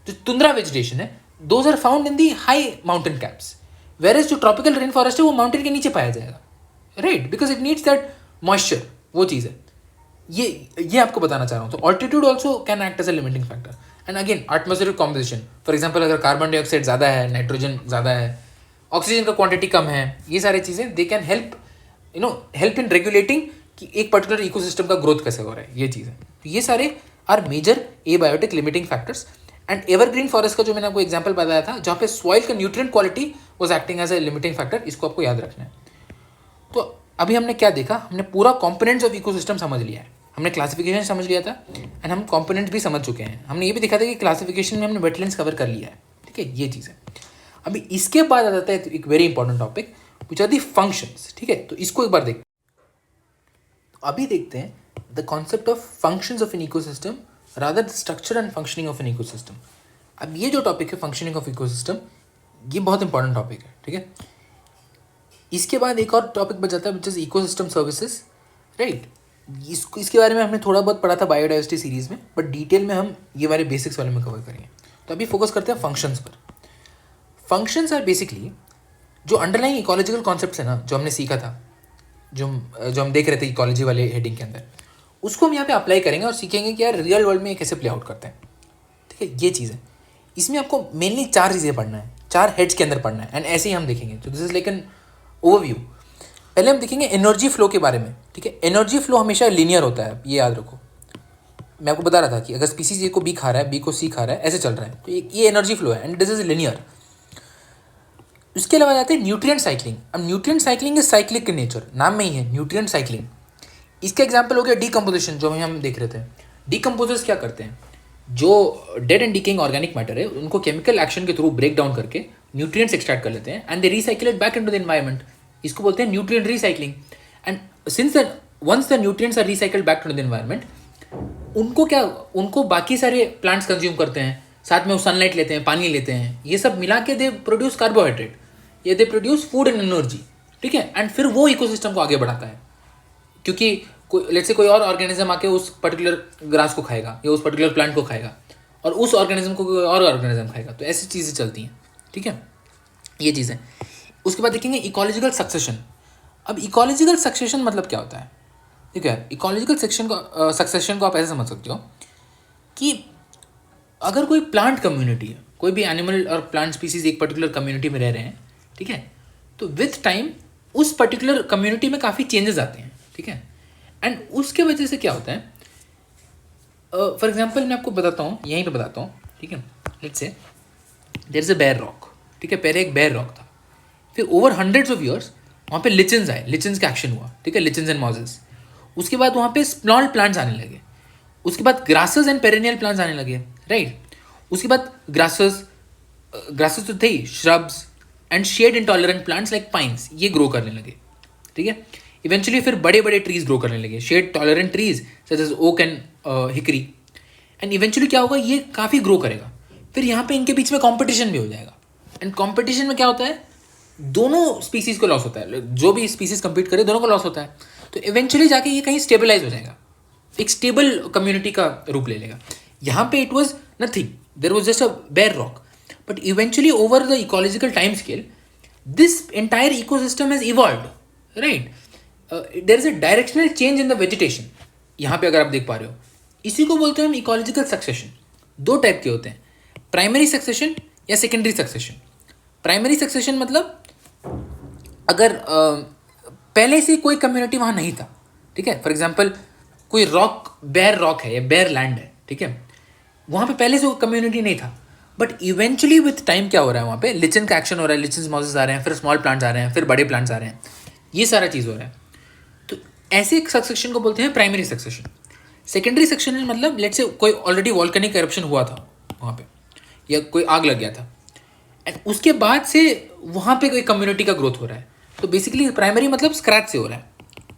जो तुंद्रा वेजिटेशन है, those are found in the high mountain caps, whereas जो ट्रॉपिकल रेन फॉरेस्ट है वो माउंटेन के नीचे पाया जाएगा, right, because it needs that moisture. वो चीज़ है. ये आपको बताना चाह रहा हूँ. तो altitude also can act as a limiting factor. And again atmospheric composition, for example अगर कार्बन डाइऑक्साइड ज़्यादा है, नाइट्रोजन ज़्यादा है, ऑक्सीजन का क्वांटिटी कम है, ये सारी चीज़ें they can help help in regulating कि एक पर्टिकुलर इकोसिस्टम का ग्रोथ कैसे हो रहा है, ये चीज़ है। तो ये सारे are major abiotic limiting factors. And evergreen forest का जो मैंने आपको एग्जांपल बताया था, जहाँ पे सॉइल का nutrient quality was acting as a limiting factor, इसको आपको याद रखना है। तो अभी हमने क्या देखा, हमने पूरा कॉम्पोनेंट्स ऑफ इकोसिस्टम समझ लिया है, हमने क्लासिफिकेशन समझ लिया था एंड हम कॉम्पोनेंट्स भी समझ चुके हैं। हमने ये भी देखा था कि क्लासिफिकेशन में हमने वेटलैंड्स कवर कर लिया है, ठीक है, ये चीज़ है। अभी इसके बाद आ जाता है एक very important topic which are the functions, ठीक है। तो इसको एक बार देखते हैं। अभी देखते हैं the concept of functions of an ecosystem rather the structure and functioning of an ecosystem. अब ये जो टॉपिक है फंक्शनिंग ऑफ इकोसिस्टम, ये बहुत इंपॉर्टेंट टॉपिक है, ठीक है। इसके बाद एक और टॉपिक बच जाता है which is ecosystem services, right. इसके बारे में हमने थोड़ा बहुत पढ़ा था बायोडाइवर्सिटी सीरीज में, बट डिटेल में हम ये वाले बेसिक्स वाले में कवर करेंगे। तो अभी फोकस करते हैं फंक्शंस पर। फंक्शंस आर बेसिकली जो अंडरलाइंग इकोलॉजिकल कॉन्सेप्ट्स है ना, जो हमने सीखा था, जो हम देख रहे थे इकोलॉजी वाले हेडिंग के अंदर, उसको हम यहाँ पे अप्लाई करेंगे और सीखेंगे कि यार रियल वर्ल्ड में ये कैसे प्ले आउट करते हैं, ठीक है, ये चीज़ है। इसमें आपको मेनली 4 चीज़ें पढ़ना है, 4 हेड्स के अंदर पढ़ना है, एंड ऐसे ही हम देखेंगे। तो this is like an overview. पहले हम देखेंगे एनर्जी फ्लो के बारे में, ठीक है। एनर्जी फ्लो हमेशा लीनियर होता है, ये याद रखो। मैं आपको बता रहा था कि अगर स्पीसीज ए को बी खा रहा है, बी को सी खा रहा है, ऐसे चल रहा है, तो ये एनर्जी फ्लो है एंड दिस इज लिनियर। उसके अलावा जाते हैं न्यूट्रिएंट साइक्लिंग। अब nutrient cycling is cyclic in nature, नाम में ही है न्यूट्रिएंट साइक्लिंग। इसका एग्जाम्पल हो गया डीकम्पोजिशन, जो हम देख रहे थे। डीकम्पोजर्स क्या करते हैं, जो dead and decaying organic matter है उनको केमिकल एक्शन के थ्रू ब्रेक डाउन करके न्यूट्रिएंट्स एक्सट्रैक्ट कर लेते हैं and they recycle it back into the environment. इसको बोलते हैं nutrient recycling. And since the once the nutrients are recycled back to the environment, उनको बाकी सारे प्लांट्स कंज्यूम करते हैं, साथ में वो सनलाइट लेते हैं, पानी लेते हैं, ये सब मिला के दे प्रोड्यूस कार्बोहाइड्रेट, ये दे प्रोड्यूस फूड एंड एनर्जी, ठीक है। एंड फिर वो इकोसिस्टम को आगे बढ़ाता है, क्योंकि लेट्स से कोई और ऑर्गेनिज्म आके उस पर्टिकुलर ग्रास को खाएगा या उस पर्टिकुलर प्लांट को खाएगा और उस ऑर्गेनिज्म को कोई और ऑर्गेनिज्म खाएगा, तो ऐसी चीज़ें चलती हैं, ठीक है, ये चीज़ें। उसके बाद देखेंगे इकोलॉजिकल सक्सेशन। अब इकोलॉजिकल सक्सेशन मतलब क्या होता है, ठीक है। इकोलॉजिकल सक्सेशन को आप ऐसे समझ सकते हो कि अगर कोई प्लांट कम्युनिटी है, कोई भी एनिमल और प्लांट स्पीसीज एक पर्टिकुलर कम्युनिटी में रह रहे हैं, ठीक है, तो विथ टाइम उस पर्टिकुलर कम्युनिटी में काफ़ी चेंजेस आते हैं, ठीक है। एंड उसके वजह से क्या होता है, फॉर एग्जाम्पल मैं आपको बताता हूँ, यहीं पे बताता हूँ, ठीक है। Let's say there is a bare rock, ठीक है, पहले एक बेयर रॉक था, फिर ओवर हंड्रेड्स ऑफ ईयर्स वहाँ पे लिचन्स आए, लिचन्स का एक्शन हुआ, ठीक है, लिचन्स एंड मॉजेस। उसके बाद वहाँ पे स्मॉल प्लांट्स आने लगे, उसके बाद ग्रासेस एंड पेरेनियल प्लांट्स आने लगे, राइट। उसके बाद ग्रासेस तो थे ही, shrubs and shade intolerant plants like pines, ये ग्रो करने लगे, ठीक है। इवेंचुअली फिर बड़े बड़े ट्रीज ग्रो करने लगे, shade tolerant trees such as oak and hickory. And eventually क्या होगा, ये काफ़ी ग्रो करेगा, फिर यहाँ पे इनके बीच में कॉम्पिटिशन भी हो जाएगा। एंड कॉम्पिटिशन में क्या होता है, दोनों स्पीसीज को लॉस होता है, जो भी स्पीसीज कंपीट करे दोनों को लॉस होता है। तो इवेंचुअली जाके ये कहीं स्टेबलाइज हो जाएगा, एक स्टेबल कम्युनिटी का रूप ले लेगा। यहाँ पे it was nothing, there was just a bare rock, but eventually over the ecological time scale this entire ecosystem has evolved, right. There is a directional change in the vegetation. यहाँ पे अगर आप देख पा रहे हो, इसी को बोलते हैं हम इकोलॉजिकल सक्सेशन। 2 टाइप के होते हैं, प्राइमरी सक्सेशन या सेकेंडरी सक्सेशन। प्राइमरी सक्सेशन मतलब अगर पहले से कोई कम्युनिटी वहाँ नहीं था, ठीक है, फॉर एग्जाम्पल कोई रॉक, बेयर रॉक है या बेयर लैंड है, ठीक है, वहाँ पे पहले से कोई कम्युनिटी नहीं था, बट इवेंचुअली विथ टाइम क्या हो रहा है, वहाँ पे लिचन का एक्शन हो रहा है, लिचन मॉजेस आ रहे हैं, फिर स्मॉल प्लांट्स आ रहे हैं, फिर बड़े प्लांट्स आ रहे हैं, ये सारा चीज़ हो रहा है। तो ऐसे एक सक्सेशन को बोलते हैं प्राइमरी सक्सेशन। सेकेंडरी सक्सेशन मतलब लेट्स से कोई ऑलरेडी वॉल्केनिक एरप्शन हुआ था वहाँ पे, या कोई आग लग गया था, एंड उसके बाद से वहाँ पे कोई कम्युनिटी का ग्रोथ हो रहा है। तो बेसिकली प्राइमरी मतलब स्क्रैच से हो रहा है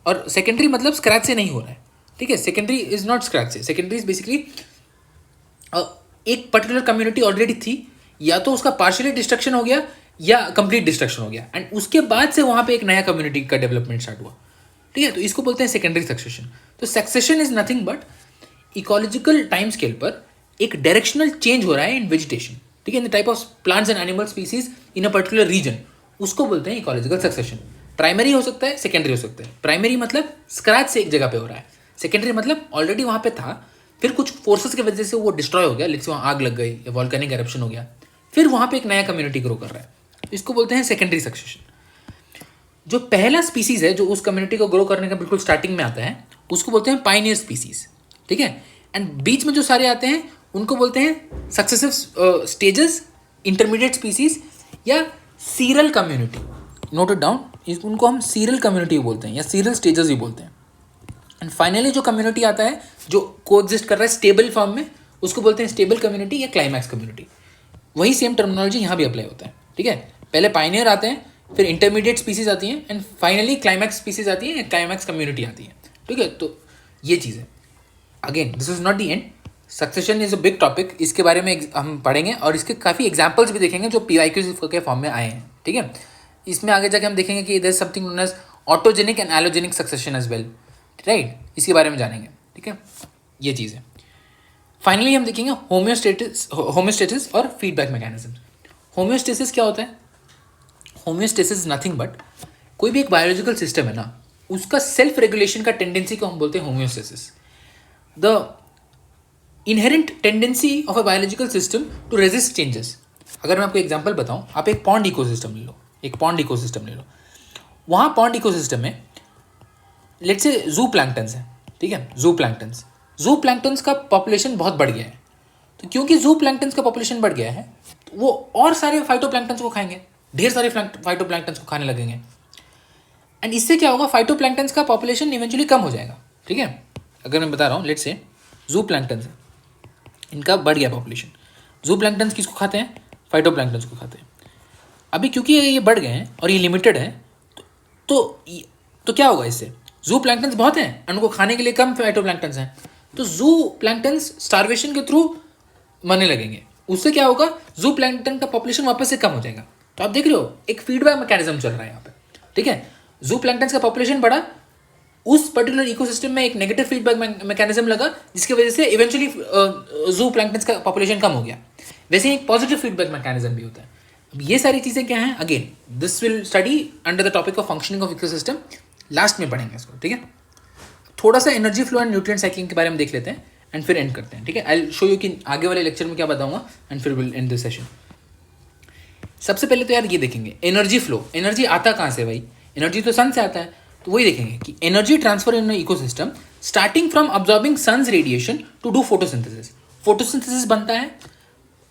और सेकेंडरी मतलब स्क्रैच से नहीं हो रहा है, ठीक है। सेकेंडरी इज नॉट स्क्रैच से, सेकेंडरी इज बेसिकली एक पर्टिकुलर कम्युनिटी ऑलरेडी थी, या तो उसका पार्शियली डिस्ट्रक्शन हो गया या कंप्लीट डिस्ट्रक्शन हो गया, एंड उसके बाद से वहाँ पे एक नया कम्युनिटी का डेवलपमेंट स्टार्ट हुआ, ठीक है। तो इसको बोलते हैं सेकेंडरी सक्सेशन। तो succession is nothing but ecological time scale पर एक डायरेक्शनल चेंज हो रहा है इन वेजिटेशन, ठीक है, in the type of plants and animal species in a particular region, उसको बोलते हैं इकोलॉजिकल सक्सेशन। प्राइमरी हो सकता है, सेकेंडरी हो सकता है। प्राइमरी मतलब स्क्रैच से एक जगह पे हो रहा है, सेकेंडरी मतलब ऑलरेडी वहाँ पे था, फिर कुछ फोर्सेस की वजह से वो डिस्ट्रॉय हो गया, लेट्स से वहाँ आग लग गई या वॉल्केनिक एरप्शन हो गया, फिर वहाँ पे एक नया कम्युनिटी ग्रो कर रहा है, इसको बोलते हैं सेकेंडरी सक्सेशन। जो पहला स्पीसीज है जो उस कम्युनिटी को ग्रो करने का बिल्कुल स्टार्टिंग में आता है उसको बोलते हैं पाइनियर स्पीसीज, ठीक है। एंड बीच में जो सारे आते हैं उनको बोलते हैं सक्सेसिव स्टेजेस, इंटरमीडिएट स्पीसीज या serial community. Note it down, उनको हम सीरियल कम्युनिटी बोलते हैं या सीरियल स्टेजेस भी बोलते हैं। एंड फाइनली जो कम्युनिटी आता है जो कोएग्जिस्ट कर रहा है स्टेबल फॉर्म में उसको बोलते हैं स्टेबल कम्युनिटी या क्लाइमैक्स कम्युनिटी। वही सेम टर्मिनोलॉजी यहाँ भी अप्लाई होता है, ठीक है। पहले पाइनियर आते हैं, फिर इंटरमीडिएट स्पीसीज आती हैं एंड फाइनली क्लाइमैक्स स्पीसीज आती है या क्लाइमैक्स कम्युनिटी आती है, ठीक है। तो ये चीज़ है। Again this is not the end, succession is a big topic, इसके बारे में हम पढ़ेंगे और इसके काफ़ी एग्जाम्पल्स भी देखेंगे जो PYQ के फॉर्म में आए हैं, ठीक है। इसमें आगे जाके हम देखेंगे कि there is something known as autogenic and allogenic succession as well, right, इसके बारे में जानेंगे, ठीक है। ये चीज़ है। फाइनली हम देखेंगे होम्योस्टेसिस और फीडबैक मैकेनिज्म। होम्योस्टेसिस क्या होता है? होम्योस्टेसिस इज नथिंग बट कोई भी एक बायोलॉजिकल सिस्टम है ना, उसका सेल्फ रेगुलेशन का टेंडेंसी को हम बोलते हैं homeostasis. The inherent tendency of a biological system to resist changes. अगर मैं आपको एग्जांपल बताऊं, आप एक पॉन्ड इकोसिस्टम ले लो, एक पॉन्ड इकोसिस्टम ले लो। वहाँ पॉन्ड इकोसिस्टम में लेट्स से जू प्लैंक्टन्स है, ठीक है। जू प्लैंक्टन्स का पॉपुलेशन बहुत बढ़ गया है। तो क्योंकि जू प्लैंक्टन्स का पॉपुलेशन बढ़ गया है तो वो और सारे फाइटोप्लैंक्टन्स को खाएंगे, ढेर सारे फाइटोप्लैंक्टन्स को खाने लगेंगे। एंड इससे क्या होगा, फाइटोप्लैंक्टन्स का पॉपुलेशन इवेंचुअली कम हो जाएगा, ठीक है। अगर मैं बता रहा हूँ, लेट्स से जू प्लैंक्टन्स है, इनका बढ़ गया पॉपुलेशन। जू प्लैंक्टन्स किसको खाते हैं? फाइटोप्लैंक्टन्स को खाते हैं। अभी क्योंकि ये बढ़ गए हैं और ये लिमिटेड है तो क्या होगा इससे? जू प्लैंक्टन्स बहुत हैं और उनको खाने के लिए कम फाइटोप्लैंक्टन्स हैं, तो जू प्लैंक्टन्स स्टार्वेशन के थ्रू मरने लगेंगे। उससे क्या होगा, जू प्लैंक्टन का पॉपुलेशन वापस से कम हो जाएगा। तो आप देख रहे हो एक फीडबैक मैकेनिज्म चल रहा है यहाँ पे, ठीक है। जू प्लैंक्टन्स का पॉपुलेशन बढ़ा, उस पर्टिकुलर इकोसिस्टम में एक नेगेटिव फीडबैक मैकेनिज्म लगा जिसकी वजह से इवेंचुअली जू प्लैंक्टन्स का पॉपुलेशन कम हो गया। वैसे ही एक पॉजिटिव फीडबैक मैकेनिज्म भी होता है। अब ये सारी चीज़ें क्या हैं, again this will study under the topic of functioning of ecosystem, last में पढ़ेंगे इसको, ठीक है। थोड़ा सा energy flow and nutrient cycling के बारे में देख लेते हैं एंड फिर एंड करते हैं, ठीक है। आई विल शो यू कि आगे वाले लेक्चर में क्या बताऊंगा एंड फिर विल एंड दिस सेशन। सबसे पहले तो यार ये देखेंगे एनर्जी फ्लो। एनर्जी आता कहाँ से भाई? एनर्जी तो सन से आता है, तो वही देखेंगे कि energy transfer in ecosystem starting from absorbing sun's radiation to do photosynthesis. Photosynthesis बनता है,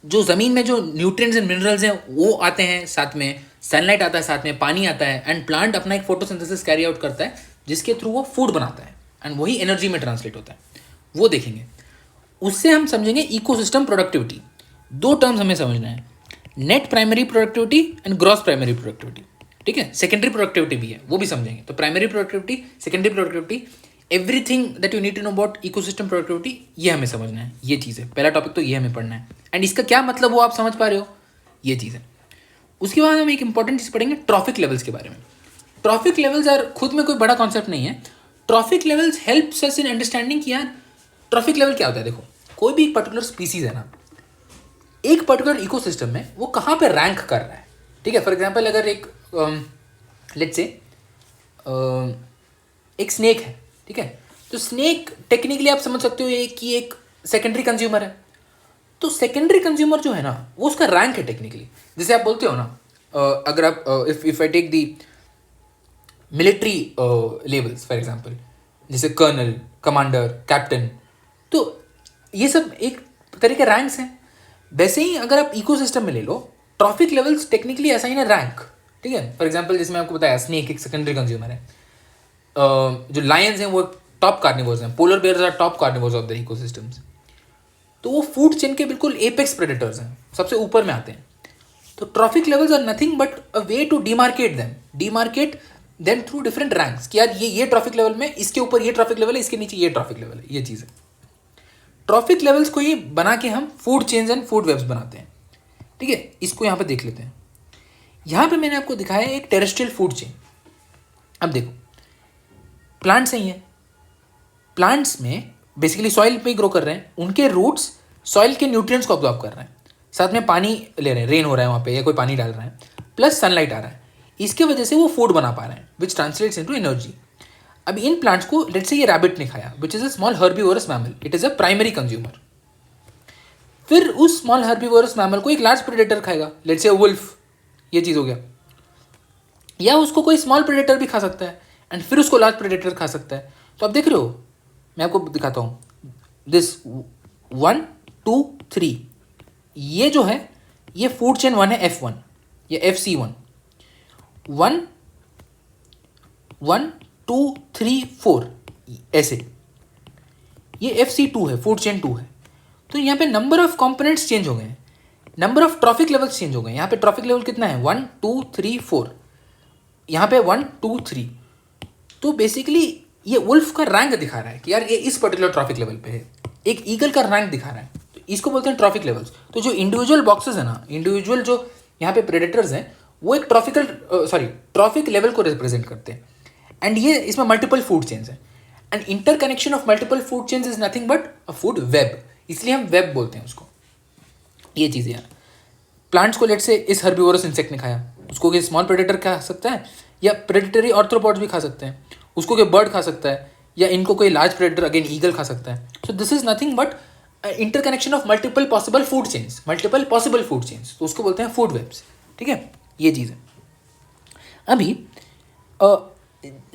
जो ज़मीन में जो न्यूट्रिएंट्स एंड मिनरल्स हैं वो आते हैं, साथ में सनलाइट आता है, साथ में पानी आता है एंड प्लांट अपना एक फोटोसिंथेसिस कैरी आउट करता है जिसके थ्रू वो फूड बनाता है एंड वही एनर्जी में ट्रांसलेट होता है, वो देखेंगे। उससे हम समझेंगे इकोसिस्टम प्रोडक्टिविटी। दो टर्म्स हमें समझना है, net primary productivity and gross primary productivity, ठीक है। सेकेंडरी प्रोडक्टिविटी भी है, वो भी समझेंगे। तो primary productivity, secondary productivity, everything that you need to know about ecosystem productivity, ये हमें समझना है। ये चीज़ है, पहला टॉपिक तो ये हमें पढ़ना है एंड इसका क्या मतलब वो आप समझ पा रहे हो, ये चीज़ है। उसके बाद हम एक इंपॉर्टेंट चीज़ पढ़ेंगे ट्रॉफिक लेवल्स के बारे में। ट्रॉफिक लेवल्स यार खुद में कोई बड़ा कॉन्सेप्ट नहीं है। Trophic levels helps us in understanding कि यार ट्रॉफिक लेवल क्या होता है। देखो, कोई भी एक पर्टिकुलर स्पीसीज है ना, एक पर्टिकुलर इकोसिस्टम में वो कहाँ पे रैंक कर रहा है, ठीक है। फॉर एग्जांपल अगर एक लेट्स से एक स्नेक है, ठीक है। तो स्नेक टेक्निकली आप समझ सकते हो ये कि एक सेकेंडरी कंज्यूमर है। तो सेकेंडरी कंज्यूमर जो है ना वो उसका रैंक है टेक्निकली। जैसे आप बोलते हो ना, अगर आप if I take the military levels for example, जैसे कर्नल, कमांडर, कैप्टन, तो ये सब एक तरह के रैंक्स हैं। वैसे ही अगर आप इकोसिस्टम में ले लो, ट्रॉफिक लेवल्स टेक्निकली ऐसा ही ना रैंक, ठीक है। फॉर एग्जांपल जैसे मैं आपको बताया स्नेक एक सेकेंडरी कंज्यूमर है, जो लायंस हैं वो टॉप कार्निवोर्स हैं, polar bears are top carnivores of the ecosystems. तो वो फूड चेन के बिल्कुल एपेक्स प्रेडेटर्स हैं, सबसे ऊपर में आते हैं। तो trophic levels are nothing but a way to demarcate them through different ranks कि यार ये ट्रॉफिक लेवल में इसके ऊपर ये ट्रॉफिक लेवल है, इसके नीचे ये ट्रॉफिक लेवल है, ये चीज़ है। ट्रॉफिक लेवल्स को ये बना के हम food chains and food webs बनाते हैं, ठीक है। इसको यहाँ पे देख लेते हैं। यहाँ पे मैंने आपको दिखाया एक टेरेस्ट्रियल फूड चेन। अब देखो, प्लांट्स ही हैं, प्लांट्स में बेसिकली सॉइल पे ग्रो कर रहे हैं, उनके रूट्स सॉइल के न्यूट्रिएंट्स को ऑब्जॉर्व कर रहे हैं, साथ में पानी ले रहे हैं, रेन हो रहा है वहाँ पे या कोई पानी डाल रहा है, प्लस सनलाइट आ रहा है। इसके वजह से वो फूड बना पा रहे हैं विच ट्रांसलेट्स इनटू एनर्जी। अब इन प्लांट्स को लेट्स से ये रैबिट ने खाया which is a small herbivorous mammal, it is a primary consumer. फिर उस स्मॉल हर्बीवोरस मैमल को एक लार्ज प्रेडेटर खाएगा, लेट्स से वुल्फ, ये चीज़ हो गया। या उसको कोई स्मॉल प्रेडेटर भी खा सकता है एंड फिर उसको लार्ज प्रेडेटर खा सकता है। तो आप देख रहे हो, मैं आपको दिखाता हूँ, दिस 1 2 3, ये जो है ये फूड चेन 1 है, F1 या FC1, 1 1 2 3 4 ऐसे, ये FC2 है, फूड चेन 2 है। तो यहाँ पे नंबर ऑफ कंपोनेंट्स चेंज हो गए हैं, number of trophic levels change हो गए। यहाँ पे ट्रॉफिक लेवल कितना है, 1 2 3 4, यहाँ पे 1 2 3। तो बेसिकली ये वुल्फ का रैंक दिखा रहा है कि यार ये इस पर्टिकुलर ट्रॉफिक लेवल पे है। एक ईगल का रैंक दिखा रहा है, तो इसको बोलते हैं ट्रॉफिक लेवल्स। तो जो इंडिविजुअल बॉक्सेस है ना, इंडिविजुअल जो यहाँ पे प्रेडेटर्स हैं, वो एक ट्रॉफिक लेवल को रिप्रेजेंट करते हैं। एंड ये इसमें मल्टीपल फूड चेन्स हैं, and interconnection of multiple food chains is nothing but a food web, इसलिए हम वेब बोलते हैं उसको। ये चीज़ यार, प्लांट्स को लेट से इस हर्बीवोरस इंसेक्ट ने खाया, उसको कोई स्मॉल प्रेडेटर खा सकता है, या प्रेडेटरी ऑर्थ्रोपॉड्स भी खा सकते हैं, उसको कोई बर्ड खा सकता है, या इनको कोई लार्ज प्रेडेटर अगेन ईगल खा सकता है। So this is nothing but interconnection of multiple possible food chains, तो उसको बोलते हैं फूड वेब्स। ठीक है, ये चीज़ है। अभी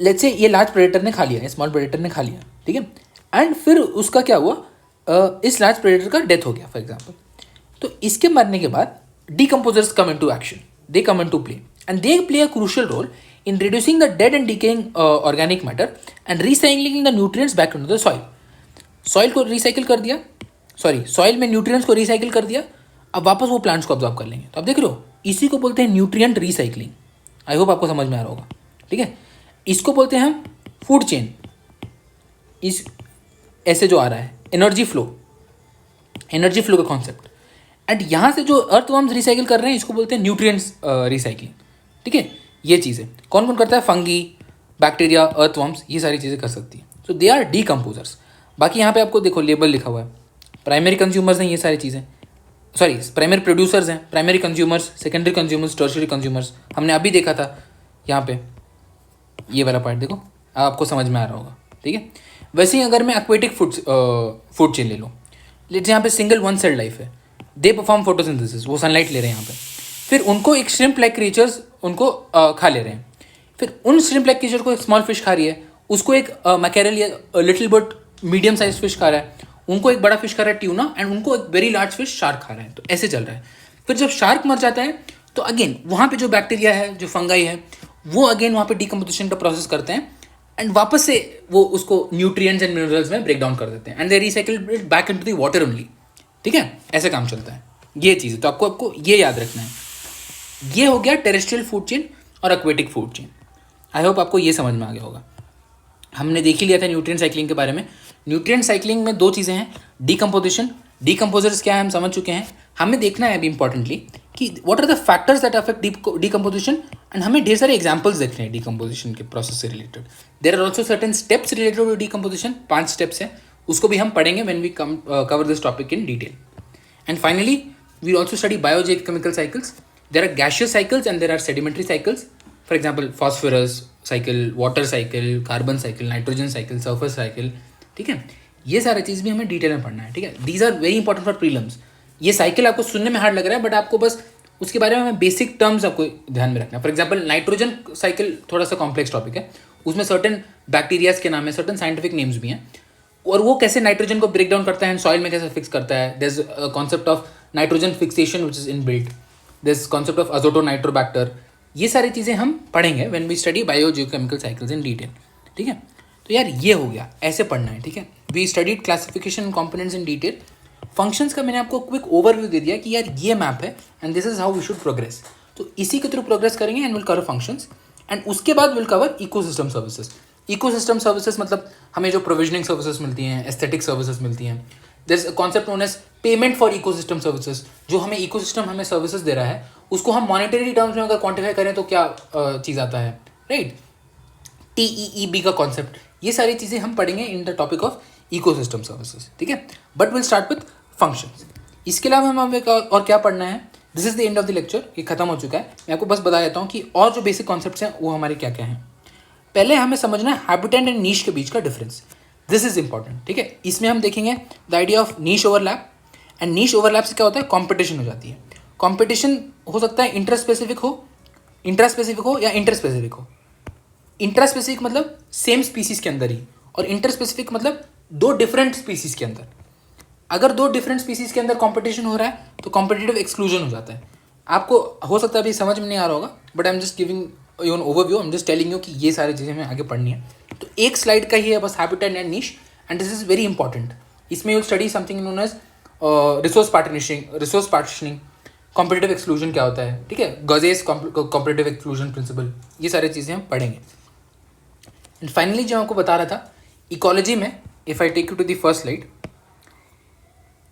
लेट्स से ये लार्ज प्रेडेटर ने खा लिया, स्मॉल प्रेडेटर ने खा लिया, ठीक है, एंड फिर उसका क्या हुआ, इस लार्ज प्रेडेटर का डेथ हो गया फॉर एग्जाम्पल। तो इसके मरने के बाद decomposers come into action, they come into play, and they play a crucial role in reducing the dead and decaying organic matter and recycling the nutrients back into the soil. Soil को recycle कर दिया, soil में nutrients को recycle कर दिया, अब वापस वो plants को absorb कर लेंगे। तो आप देख रहे हो, इसी को बोलते हैं nutrient recycling। आई होप आपको समझ में आ रहा होगा, ठीक है। इसको बोलते हैं हम फूड चेन। इस ऐसे जो आ रहा है एनर्जी फ्लो का कॉन्सेप्ट, एंड यहाँ से जो अर्थवर्म्स रिसाइकिल कर रहे हैं इसको बोलते हैं न्यूट्रिएंट्स रिसाइकलिंग। ठीक है, ये चीज़ है। कौन कौन करता है, फंगी, बैक्टीरिया, अर्थवर्म्स, ये सारी चीज़ें कर सकती हैं। सो दे आर डीकम्पोजर्स। बाकी यहाँ पे आपको देखो लेबल लिखा हुआ है, प्राइमरी कंज्यूमर्स हैं ये सारी चीज़ें, प्राइमरी प्रोड्यूसर्स हैं, primary consumers, secondary consumers, tertiary consumers. हमने अभी देखा था यहाँ पे ये वाला पार्ट, देखो आपको समझ में आ रहा होगा, ठीक है। वैसे ही अगर मैं एक्वेटिक फूड चेन ले लूँ, लेट्स यहाँ पे सिंगल वन सेल लाइफ है, दे परफॉर्म फोटोसिंथेसिस, वो सनलाइट ले रहे हैं यहाँ पे, फिर उनको एक श्रिम्प लाइक क्रीचर्स उनको खा ले रहे हैं, फिर उन श्रिम्प लाइक क्रीचर को एक स्मॉल फिश खा रही है, उसको एक मैकेरल या little but medium size fish खा रहा है, उनको एक बड़ा फिश खा रहा है ट्यूना, एंड उनको एक वेरी लार्ज फिश शार्क खा रहा है। तो ऐसे चल रहा है। फिर जब शार्क मर जाता है तो अगेन वहाँ पे जो बैक्टीरिया है, जो फंगाई है, वो अगेन वहाँ पे डीकम्पोजिशन का प्रोसेस करते हैं, एंड वापस से वो उसको न्यूट्रिएंट्स एंड मिनरल्स में ब्रेक डाउन कर देते हैं, and they recycle it back into the water only. ठीक है, ऐसे काम चलता है। ये चीज़ है, तो आपको ये याद रखना है। ये हो गया टेरेस्ट्रियल फूड चेन और aquatic food chain. I hope आपको ये समझ में आ गया होगा। हमने देख ही लिया था न्यूट्रिएंट साइक्लिंग के बारे में। न्यूट्रिएंट साइक्लिंग में दो चीज़ें हैं, डीकम्पोजिशन, डीकम्पोजर्स क्या है हम समझ चुके हैं। हमें देखना है अभी इंपॉर्टेंटली कि what are the factors that affect decomposition, and हमें ढेर सारे एग्जाम्पल्स देखने हैं डीकम्पोजिशन के प्रोसेस से related. There are also certain steps related to decomposition, 5 steps हैं, उसको भी हम पढ़ेंगे when we cover this topic in detail. And finally we also study biogeochemical cycles. There are gaseous cycles and there are sedimentary cycles. For example, phosphorus cycle, water cycle, carbon cycle, nitrogen cycle, sulfur cycle. ठीक है, ये सारी चीज़ भी हमें detail में पढ़ना है। ठीक है, these are very important for prelims. ये साइकिल आपको सुनने में हार्ड लग रहा है, बट आपको बस उसके बारे में बेसिक टर्म्स आपको ध्यान में रखना है। फॉर एग्जाम्पल नाइट्रोजन साइकिल थोड़ा सा कॉम्प्लेक्स टॉपिक है, उसमें सर्टेन बैक्टीरियाज के नाम है, सर्टेन साइंटिफिक नेम्स भी हैं, और वो कैसे नाइट्रोजन को ब्रेक डाउन करता है एंड सॉइल में कैसे फिक्स करता है। There is concept of nitrogen fixation which is inbuilt, there is concept of Azoto Nitrobacter. ये सारी चीज़ें हम पढ़ेंगे when we study biogeochemical cycles in detail. ठीक है, तो यार ये हो गया, ऐसे पढ़ना है। ठीक है, we studied classification components in detail. Functions का मैंने आपको क्विक ओवरव्यू दे दिया कि यार ये मैप है and this is how we should progress. तो इसी के थ्रू प्रोग्रेस करेंगे and will cover functions, and उसके बाद will cover ecosystem services. Ecosystem services मतलब हमें जो प्रोविजनिंग सर्विसेज मिलती हैं, एस्थेटिक सर्विसेज मिलती हैं। There is a concept known as payment for ecosystem services. जो हमें इकोसिस्टम हमें सर्विसेज दे रहा है उसको हम मॉनेटरी टर्म्स में अगर क्वान्टिफाई करें तो क्या चीज़ आता है, राइट। TEEB का कॉन्सेप्ट, ये सारी चीज़ें हम पढ़ेंगे in the topic of ecosystem services. ठीक है, but will start with functions. इसके अलावा हमें और क्या पढ़ना है, this is the end of the lecture, ये खत्म हो चुका है। मैं आपको बस बता देता हूँ कि और जो बेसिक कॉन्सेप्ट्स हैं वो हमारे क्या क्या हैं। पहले हमें समझना है हैबिटेट एंड नीश के बीच का डिफरेंस, दिस इज इंपॉर्टेंट। ठीक है, इसमें हम देखेंगे the idea of niche overlap, and niche overlap से क्या होता है, कॉम्पिटिशन हो जाती है। कॉम्पिटिशन हो सकता है इंटर स्पेसिफिक हो, इंट्रा स्पेसिफिक हो या इंटर स्पेसिफिक हो। इंट्रा स्पेसिफिक मतलब सेम स्पीसीज के अंदर ही, और इंटर स्पेसिफिक मतलब दो डिफरेंट स्पीसीज के अंदर। अगर दो डिफरेंट स्पीसीज के अंदर कंपटीशन हो रहा है तो कॉम्पिटिटिव एक्सक्लूजन हो जाता है। आपको हो सकता है अभी समझ में नहीं आ रहा होगा, but I am just giving you an overview, I am just telling you कि ये सारी चीज़ें हमें आगे पढ़नी है। तो एक स्लाइड का ही है बस habitat and niche, and this is very important. इसमें you study something known as resource partitioning, competitive exclusion क्या होता है, ठीक है, गजेस कॉम्पिटिटिव एक्सक्लूजन प्रिंसिपल, ये सारी चीज़ें हम पढ़ेंगे। एंड फाइनली जो आपको बता रहा था, इकोलॉजी में if I take you to the first slide,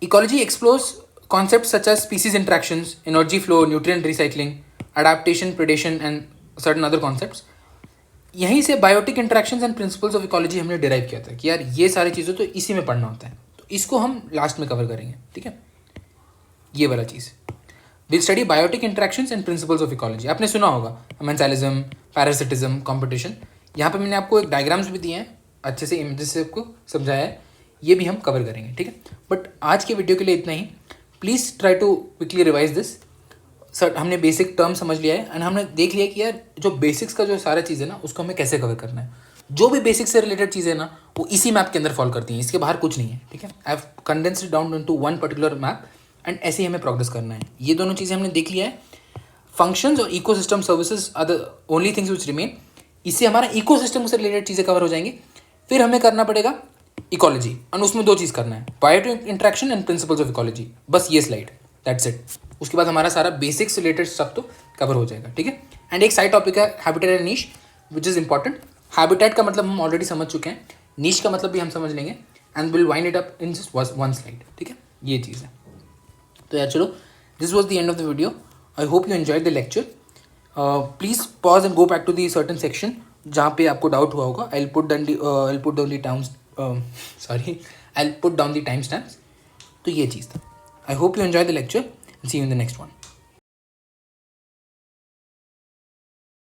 ecology explores concepts such as species interactions, energy flow, nutrient recycling, adaptation, predation and certain other concepts. यहीं से biotic interactions and principles of ecology हमने derive किया था कि यार ये सारी चीज़ें तो इसी में पढ़ना होता है, तो इसको हम लास्ट में कवर करेंगे, ठीक है, ये वाला चीज़। Will study biotic interactions and principles of ecology. आपने सुना होगा मेंसालिज्म, पैरासिटिज्म, कॉम्पिटिशन। यहाँ पे मैंने आपको एक डायग्राम्स भी दिए हैं, अच्छे से इमेजेस से आपको समझाया है, ये भी हम कवर करेंगे, ठीक है। बट आज के वीडियो के लिए इतना ही। Please try to quickly revise this. Sir हमने बेसिक टर्म समझ लिया है, एंड हमने देख लिया कि यार जो बेसिक्स का जो सारा चीज़ है ना, उसको हमें कैसे कवर करना है। जो भी बेसिक्स से रिलेटेड चीज़ें ना, वो इसी मैप के अंदर फॉलो करती हैं, इसके बाहर कुछ नहीं है, ठीक है। I have condensed down into one particular map, and ऐसे ही हमें प्रोग्रेस करना है। ये दोनों चीज़ें हमने देख लिया है। फंक्शंस और ecosystem services are the only things which remain. इससे हमारा इकोसिस्टम से रिलेटेड चीज़ें कवर हो जाएंगी। फिर हमें करना पड़ेगा इकोलॉजी, और उसमें दो चीज़ करना है, biotic interaction and principles of ecology. बस ये स्लाइड, दैट्स इट। उसके बाद हमारा सारा बेसिक्स रिलेटेड सब तो कवर हो जाएगा, ठीक है। एंड एक साइड टॉपिक है habitat and niche, which is important. Habitat का मतलब हम ऑलरेडी समझ चुके हैं, नीश का मतलब भी हम समझ लेंगे, and will wind it up in just one slide, ठीक है, ये चीज़ है। तो यार चलो, this was the end of the video. I hope you enjoyed the lecture. Please pause and go back to the certain section जहाँ पे आपको डाउट हुआ होगा। I put down the times I'll put down the timestamps. तो ये चीज़ था। I hope you enjoy the lecture and see you in the next one.